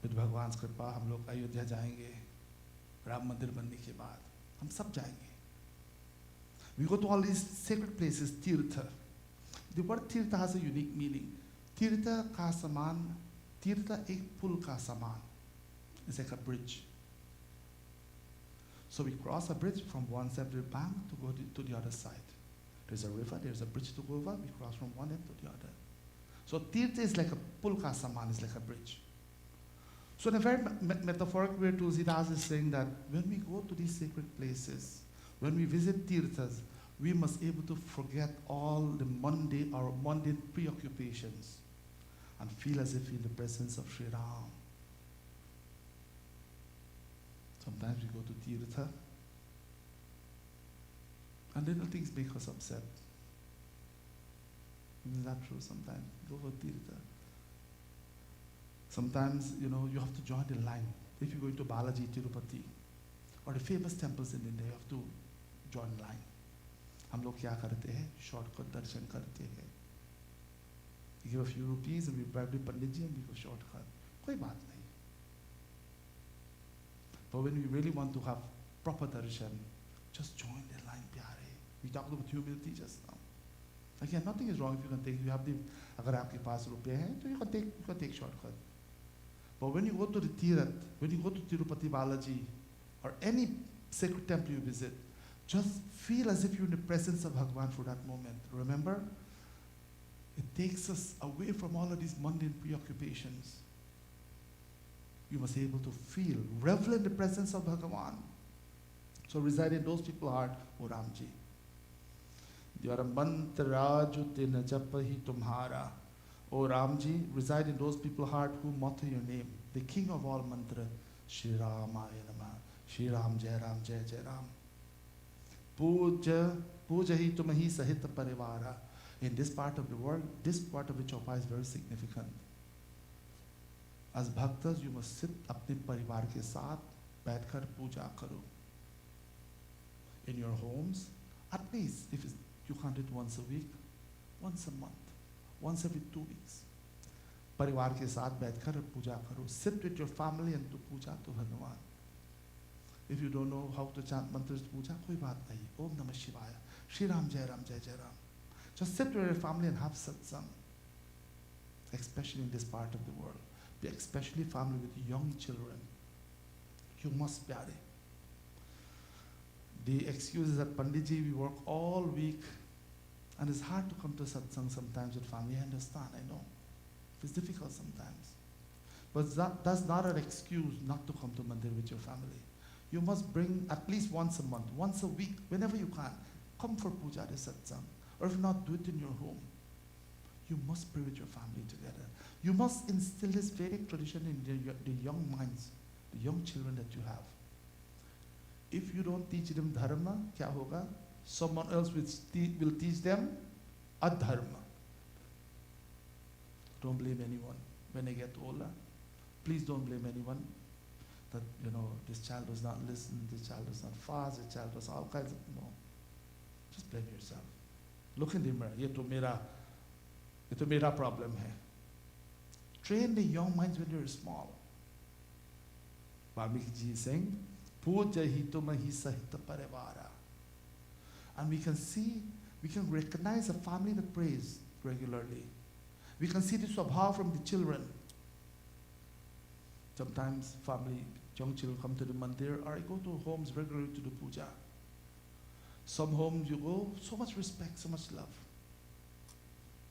With Bhagwan's कृपा हम लोग अयोध्या जाएंगे, राम मंदिर बनने के बाद हम सब जाएंगे. We go to all these sacred places, Tirtha. The word Tirtha has a unique meaning. Tirtha ka saman, Tirtha ek pul ka saman. It's like a bridge. So we cross a bridge from one side of the bank to go to the other side. There's a river, there's a bridge to go over, we cross from one end to the other. So Tirtha is like a pul ka saman, is like a bridge. So in a very metaphoric way, Tulsidas is saying that when we go to these sacred places, when we visit Tirthas, we must be able to forget all the mundane preoccupations and feel as if in the presence of Sri Ram. Sometimes we go to Tirtha and little things make us upset. Isn't that true? Sometimes go for Tirtha. Sometimes, you have to join the line. If you're going to Balaji, Tirupati, or the famous temples in India, you have to join line. हम लोग क्या करते हैं? Shortcut darshan करते हैं. You give a few rupees and we bribe the Pandit ji and we go shortcut. कोई बात नहीं. But when we really want to have proper darshan, just join the line, pyare. We talked about humility just now. Again, nothing is wrong if you can take, you have the, agar aapke paas rupiye hain, so you can take shortcut. But when you go to the Tirath, when you go to Tirupati Balaji, or any sacred temple you visit, just feel as if you're in the presence of Bhagwan for that moment. Remember? It takes us away from all of these mundane preoccupations. You must be able to feel, revel in the presence of Bhagavan. So reside in those people's heart, O Ramji. Dyara mantra tin japahi tumhara. O Ramji, reside in those people's heart who mutter your name, the king of all mantra, Shri Ramaya Namah, Shri Ram Jai Ram Jai Jai Ram. Puja hi tumahi sahita parivara. In this part of the world, this part of the chaupa is very significant. As bhaktas, you must sit apne parivar ke saath, baitkar puja karo. In your homes, at least, if you can't do it once a week, once a month, once every 2 weeks. Parivar ke saath baitkar puja karo. Sit with your family and do puja to Bhagavan. If you don't know how to chant mantras to puja, koi baat nahi. Om Namah Shivaya. Shri Ram Jai Ram Jai Jai Ram. Just sit with your family and have satsang. Especially in this part of the world. Be especially family with young children. You must pyare. The excuse is that Panditji, we work all week and it's hard to come to satsang sometimes with family. I understand, I know. It's difficult sometimes. But that's not an excuse not to come to Mandir with your family. You must bring at least once a month, once a week, whenever you can. Come for puja de satsang. Or if not, do it in your home. You must pray with your family together. You must instill this Vedic tradition in the young minds, the young children that you have. If you don't teach them dharma, kya hoga? Someone else will teach them adharma. Don't blame anyone. When they get older, please don't blame anyone. That, this child does not listen, this child does not fast, this child does all kinds of, no. Just blame yourself. Look in the mirror. Ye to mera problem hai. Train the young minds when you're small. Valmiki ji is saying, Puja hi tumahi sahita parivara. And we can recognize a family that prays regularly. We can see the swabha from the children. Sometimes young children come to the mandir, or I go to homes regularly to do puja. Some homes you go, so much respect, so much love.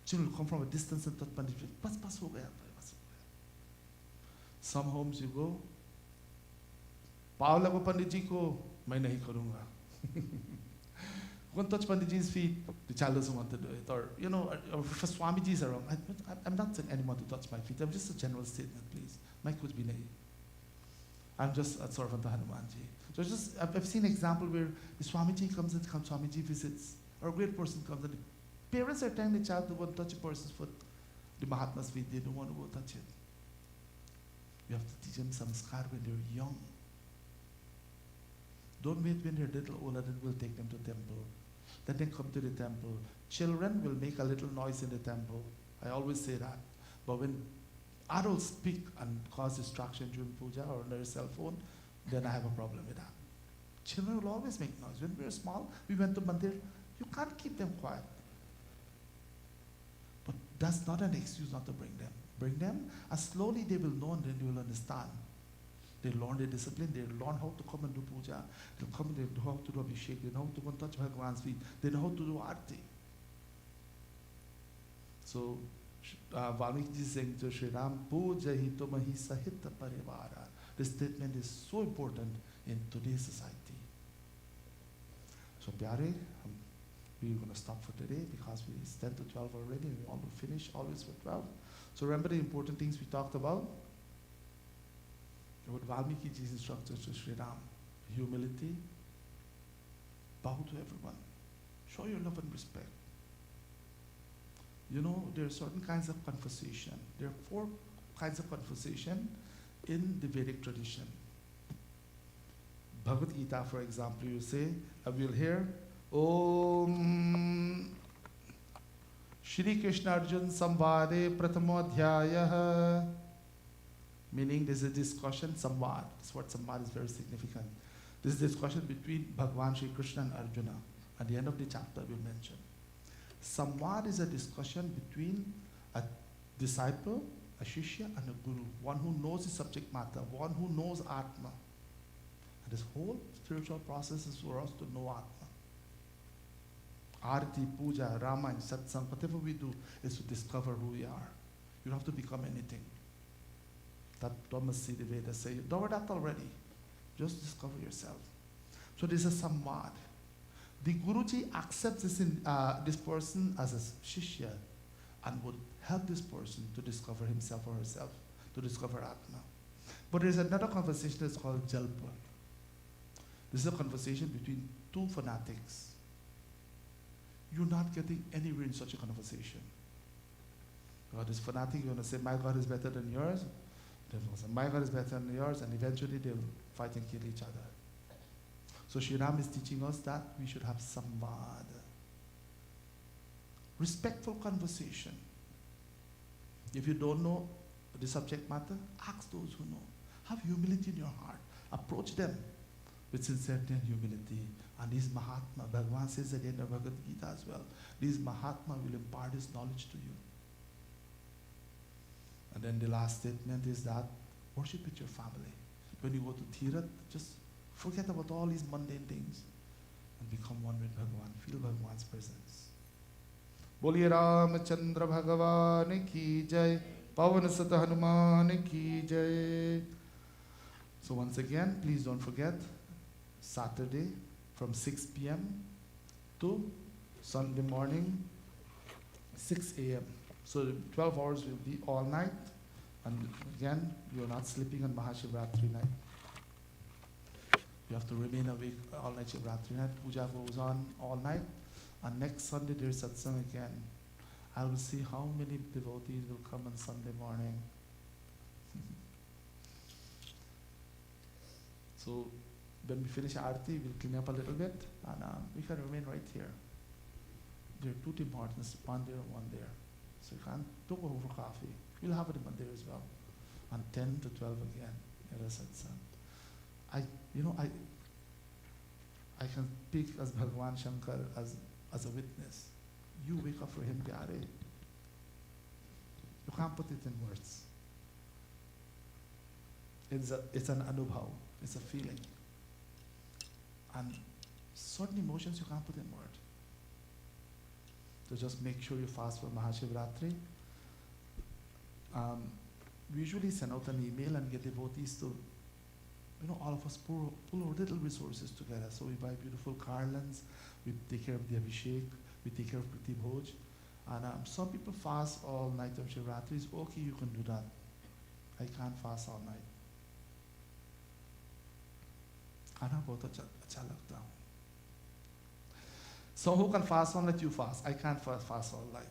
Children come from a distance and touch Pandit, bas ho gaya. Some homes you go, pav lago Pandit ji ko, main nahi karunga. Go touch Pandit ji's feet, the child doesn't want to do it. Or, if a Swamiji's around, I'm not saying anyone to touch my feet, I'm just a general statement, please. Mai kuch bhi nahi. I'm just a servant of Hanumanji. So I've seen an example where the Swamiji comes and Swamiji visits, or a great person comes and the parents are telling the child to go and touch a person's foot. The Mahatma's feet, they don't want to go touch it. You have to teach them samskar when they're young. Don't wait when they're little older, then we'll take them to temple. Then they come to the temple. Children will make a little noise in the temple. I always say that. But when adults speak and cause distraction during puja or on their cell phone, then I have a problem with that. Children will always make noise. When we were small, we went to mandir. You can't keep them quiet. But that's not an excuse not to bring them. Bring them, and slowly they will know and then they will understand. They learn their discipline, they learn how to come and do puja. They'll come and they know how to do abhishek, they know how to go and touch Bhagwan's feet, they know how to do arti. So, Valmiki is saying to Shri Ram, Puja hi tumahi sahita parivara. This statement is so important in today's society. So, Pyare, we're going to stop for today because it's 10 to 12 already and we want to finish always for 12. So remember the important things we talked about? What Valmiki ji's instructions to Sri Ram. Humility, bow to everyone. Show your love and respect. There are certain kinds of conversation. There are 4 kinds of conversation in the Vedic tradition. Bhagavad Gita, for example, you say, we'll hear, Om Shri Krishna Arjun Samvade Pratamodhyaya. Meaning this is a discussion, samvad. This word samvad is very significant. This is a discussion between Bhagwan Shri Krishna and Arjuna. At the end of the chapter, we'll mention. Samvad is a discussion between a disciple, a shishya, and a guru, one who knows the subject matter, one who knows Atma. And this whole spiritual process is for us to know Atma. Arati, puja, Ramayana, satsang, whatever we do is to discover who we are. You don't have to become anything. That Thomas the Vedas say, you know that already. Just discover yourself. So this is samvad. The Guruji accepts this person as a shishya and would help this person to discover himself or herself, to discover Atma. But there's another conversation that's called Jalpa. This is a conversation between two fanatics. You're not getting anywhere in such a conversation. God is fanatic, you're going to say, my God is better than yours. They're going to say, my God is better than yours, and eventually they'll fight and kill each other. So Sri Ram is teaching us that we should have samvad. Respectful conversation. If you don't know the subject matter, ask those who know. Have humility in your heart. Approach them with sincerity and humility. And this Mahatma, Bhagavan says again in the Bhagavad Gita as well, this Mahatma will impart his knowledge to you. And then the last statement is that worship with your family. When you go to Thirat, just forget about all these mundane things and become one with Bhagavan. Feel Bhagavan's presence. Boliye Ramchandra Bhagavan ki jai, Pavan Sat Hanuman ki jai. So once again, please don't forget, Saturday from 6 p.m. to Sunday morning, 6 a.m. So 12 hours will be all night. And again, you're not sleeping on Mahashivratri night. You have to remain awake all night Shivratri night. Puja goes on all night. And next Sunday there's satsang again. I will see how many devotees will come on Sunday morning. So when we finish Aarti, we'll clean up a little bit and we can remain right here. There are two importance, one there and one there. So you can't go over coffee. We'll have it in Mandir as well. And 10 to 12 again, satsang. I can speak as Bhagavan Shankar as a witness. You wake up for him, Pyare. You can't put it in words. It's an anubhav. It's a feeling. And certain emotions you can't put in words. So just make sure you fast for Mahashivratri. We usually send out an email and get devotees to, all of us pull our little resources together. So we buy beautiful garlands, we take care of the Abhishek, we take care of Priti Bhoj. And some people fast all night of Shivratri. It's okay, you can do that. I can't fast all night. So who can fast all night? You fast. I can't fast all night.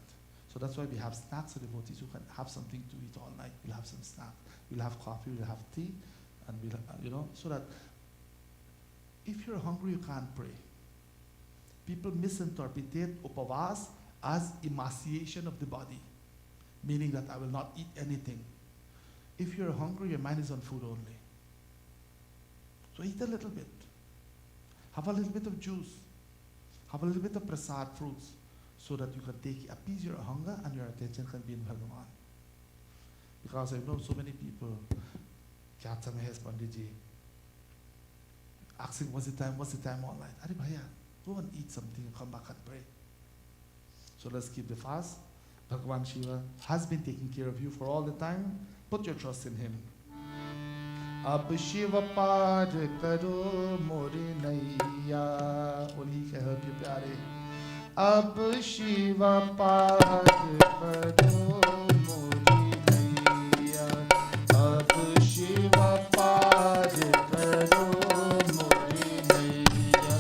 So that's why we have snacks for devotees who can have something to eat all night. We'll have some snack. We'll have coffee, we'll have tea, and we'll, so that if you're hungry, you can't pray. People misinterpret upavas as emaciation of the body, meaning that I will not eat anything. If you're hungry, your mind is on food only. So eat a little bit. Have a little bit of juice. Have a little bit of prasad fruits, so that you can appease your hunger and your attention can be in Bhagavan. Because I've known so many people, Kyatsa Mahesh Panditji, asking, what's the time all night? Are bhaiya, go and eat something and come back and pray. So let's keep the fast. Bhagavan Shiva has been taking care of you for all the time. Put your trust in him. Ab Shiva paar karo mori naiya. Only he can help you, pyare. Ab Shiva paar karo mori naiya. Ab Shiva paar karo mori naiya.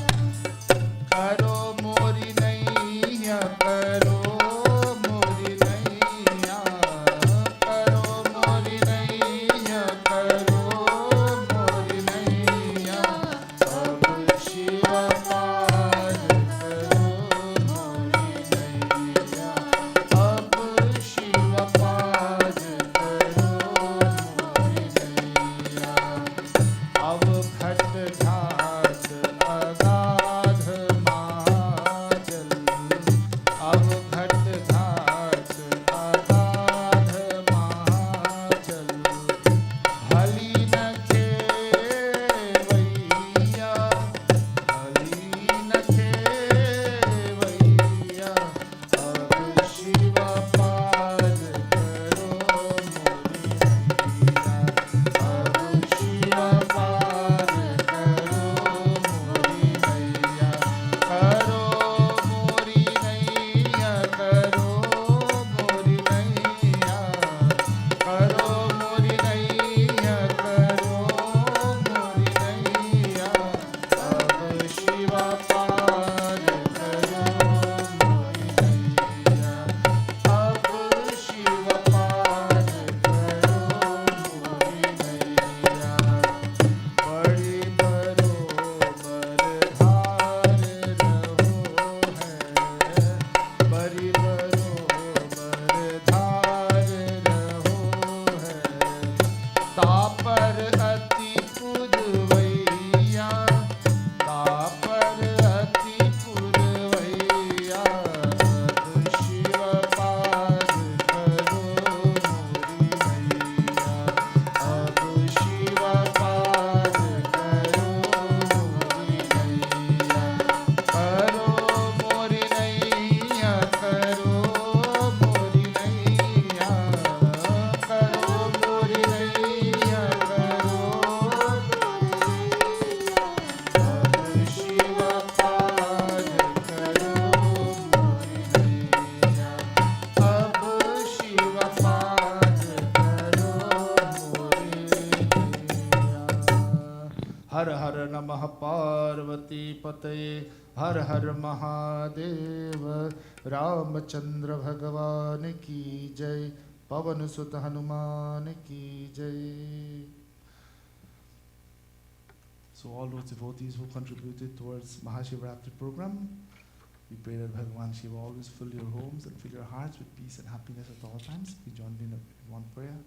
Karo mori naiya, karo mori naiya. Karo mori naiya, karo mori naiya. Ab Shiva paar karo mori naiya. Ab नमः पार्वती पतये हर हर महादेव। रामचंद्र भगवान की जय, पवन सुत हनुमान की जय। So all those devotees who contributed towards Mahashivratri program, we pray that Bhagavan Shiva always fill your homes and fill your hearts with peace and happiness at all times. We join in one prayer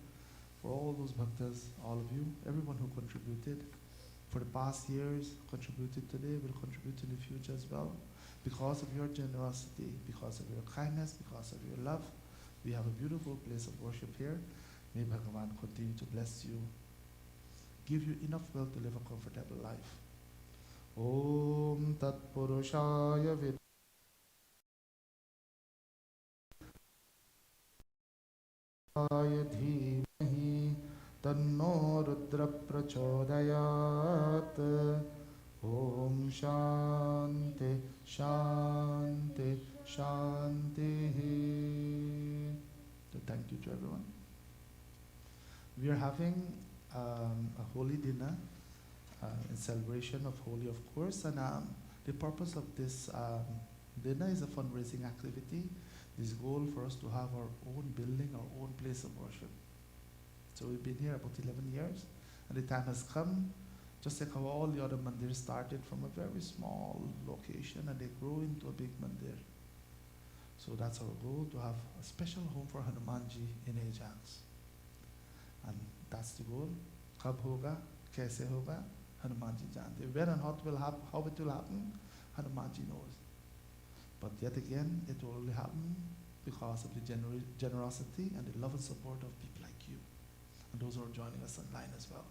for all those bhaktas, all of you, everyone who contributed for the past years, contributed today, will contribute in the future as well. Because of your generosity, because of your kindness, because of your love, we have a beautiful place of worship here. May Bhagavan continue to bless you, give you enough wealth to live a comfortable life. Om Tat Purushaya Vid धीमहि तन्नो रुद्र प्रचोदयात्। Om Shanti Shanti Shanti. So thank you to everyone. We are having a holy dinner in celebration of Holi, of course, and the purpose of this dinner is a fundraising activity. This goal for us to have our own building, our own place of worship. So we've been here about 11 years, and the time has come, just like how all the other mandirs started from a very small location and they grew into a big mandir. So that's our goal, to have a special home for Hanumanji in Ajax. And that's the goal. Kab hoga, kaise hoga, Hanumanji jante. When and how it will happen, Hanumanji knows. But yet again, it will only happen because of the generosity and the love and support of people like you, and those who are joining us online as well.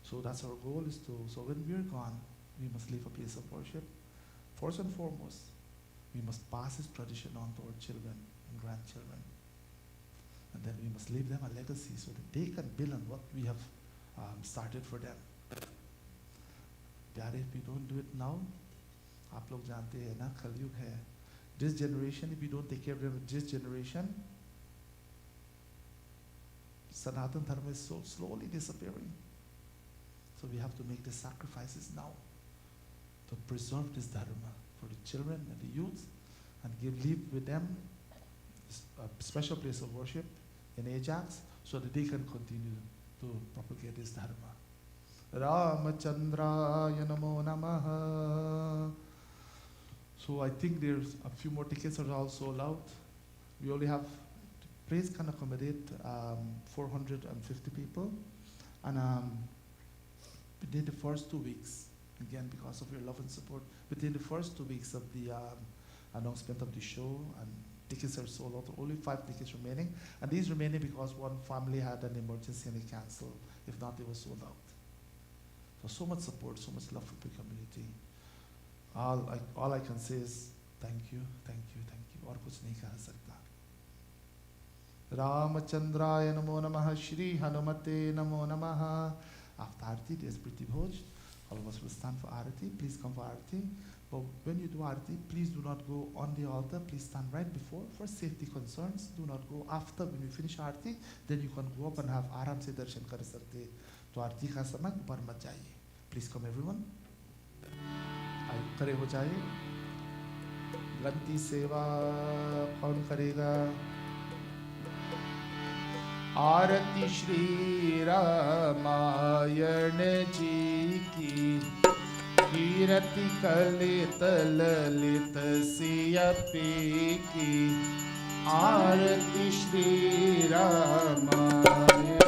So that's our goal, is to, so when we're gone, we must leave a place of worship. First and foremost, we must pass this tradition on to our children and grandchildren. And then we must leave them a legacy so that they can build on what we have started for them. Pyare, if we don't do it now, आप लोग जानते हैं ना, कलयुग है. This generation, if we don't take care of them, this generation, Sanatan Dharma is so slowly disappearing. So we have to make the sacrifices now to preserve this Dharma for the children and the youth, and leave with them a special place of worship in Ajax so that they can continue to propagate this Dharma. Ramachandraya Namo Namaha. So I think there's a few more tickets are all sold out. We only have, place can accommodate 450 people. And within the first 2 weeks, again because of your love and support, within the first 2 weeks of the announcement of the show, and tickets are sold out, only 5 tickets remaining. And these remaining because one family had an emergency and they canceled. If not, they were sold out. So much support, so much love for the community. All I can say is thank you, thank you, thank you. और कुछ नहीं कह सकता. Ramachandraya Namo Namaha, Shri Hanumate Namo Namaha. After Arati, there's Priti Bhoj. All of us will stand for Arati. Please come for Arati. But when you do Arati, please do not go on the altar. Please stand right before for safety concerns. Do not go after. When you finish Arati, then you can go up and have Aram se darshan kar sakte. तो आरती का समय ऊपर मत जाइए. Please come everyone. खड़े हो जाइए. गंती सेवा कौन करेगा? आरती श्री रामायण जी की, कीरति कलित ललित सियपी की. आरती श्री रामायण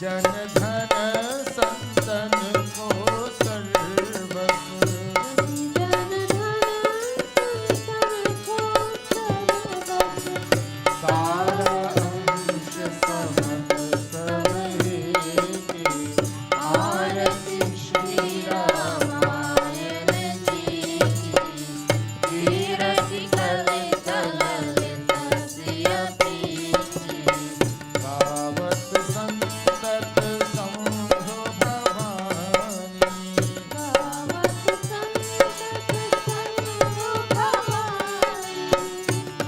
जन धन संतन को सर्वस सारा अंश समत सवेगी आरती श्री रामायण जी की कीरति कलित ललित सिय प्रीति गावत संतत संभो भवानी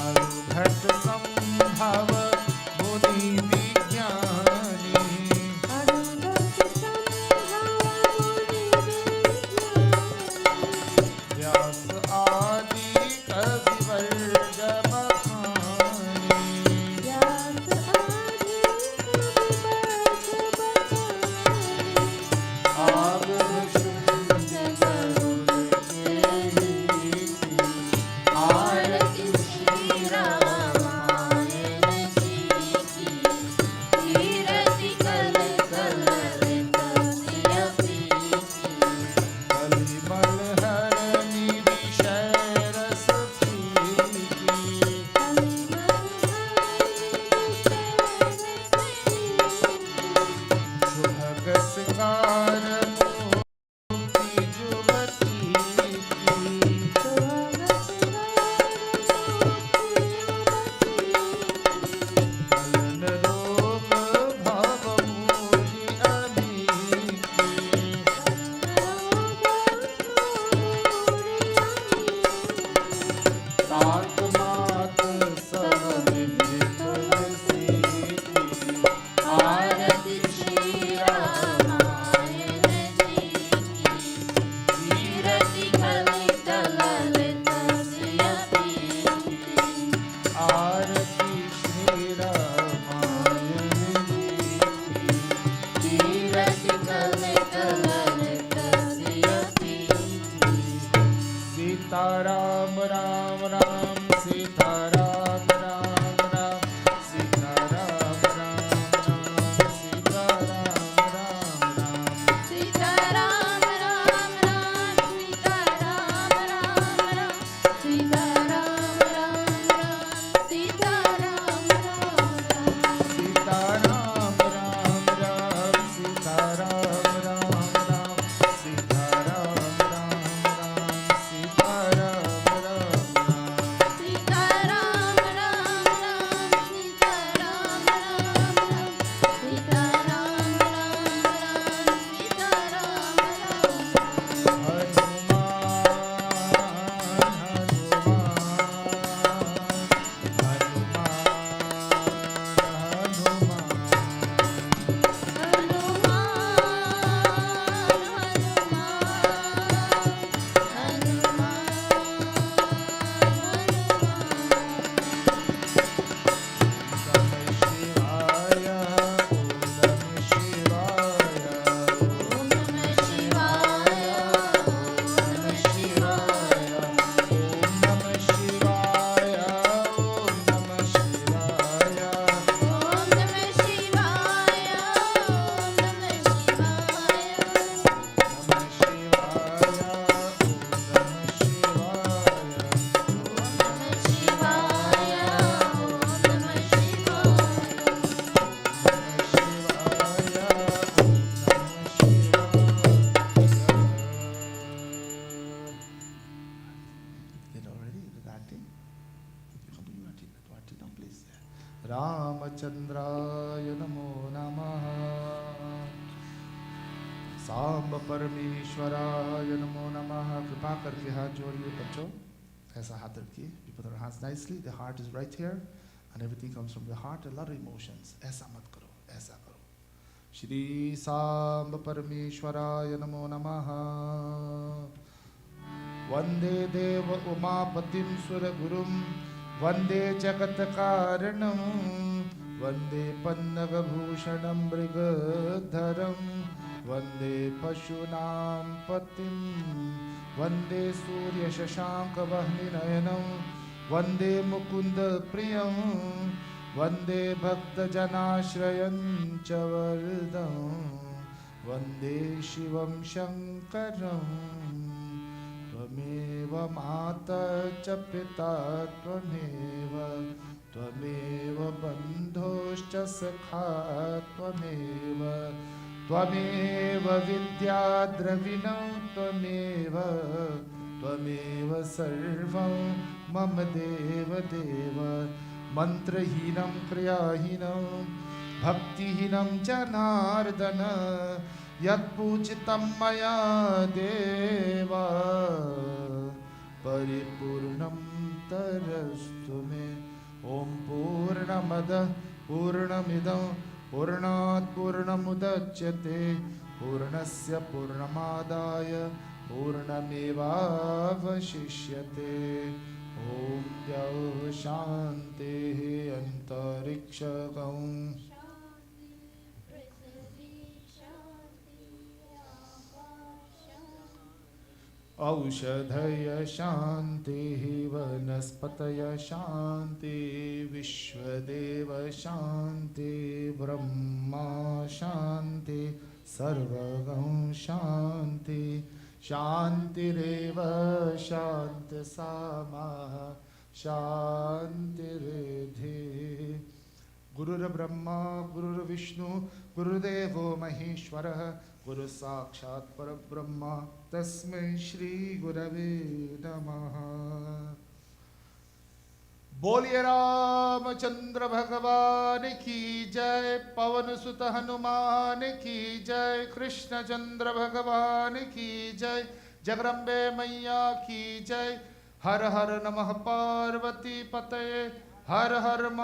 अरुघट संभव मुनि विज्ञानी व्यास आदि कविवर्ग बखानी आगम शुद्ध करुण केहि आरती श्री रामायण जी की कीरति कलित ललित सिय प्रीति कलिमल हरनि विषय रस प्रीति शुभग सिंगार मोती जुगती मलन रोग भव मूढ़ि अमीति तात मात सब निधि तुलसी की आरती श्री रामायण जी की कीरति कलित ललित सिय प्रीति आरती श्री रामायण जी की कीरति कलित ललित सिय प्रीति सीताराम राम राम सीताराम राम राम सीताराम राम राम सीताराम राम राम सीताराम राम राम सीताराम राम राम सीताराम राम राम सीताराम रामचंद्राय नमो नमः सांब परमेश्वराय नमो नमः। कृपा करके हाथ जोड़िए बच्चों, ऐसा हाथ रखिए। You put your hands nicely. The heart is right here, and everything comes from the heart. A lot of emotions. ऐसा मत करो, ऐसा करो। श्री सांब परमेश्वराय नमो नमः। वंदे देव उमापतिं सुरगुरुं वंदे जगत्कारणं वंदे पन्नगभूषणं मृगधरं वंदे पशूनां पतिं वंदे सूर्यशशाङ्कवह्निनयनं वंदे मुकुन्दप्रियं वन्दे भक्तजनाश्रयं च वरदं वन्दे शिवं शङ्करं त्वमेव माता च पिता त्वमेव बन्धुश्च सखा त्वमेव विद्या द्रविणं त्वमेव सर्वं मम देव मन्त्रहीनं क्रियाहीनं भक्तिहीनं जनार्दन यत्पूजितं मया देव परिपूर्णं तरस्तु मे। ॐ पूर्णमदः पूर्णमिदं पूर्णात् पूर्णमुदच्यते पूर्णस्य पूर्णमादाय पूर्णमेवावशिष्यते। ॐ द्यौः शान्तिः अन्तरिक्षगं औषधय शान्तिः वनस्पतय शान्ति विश्वदेव शान्ति ब्रह्मा शान्ति सर्वगं शान्ति शान्तिरेव शान्ति सामा शान्तिरेधि। गुरुर्ब्रह्मा गुरुर्विष्णु गुरुदेवो महेश्वरः गुरु साक्षात् परब्रह्म तस्मै श्री गुरवे नमः। बोलिए रामचंद्र भगवान की जय, पवन सुत हनुमान की जय, कृष्ण चंद्र भगवान की जय, जगदम्बे मैया की जय। हर हर नमः पार्वती पतये, हर हर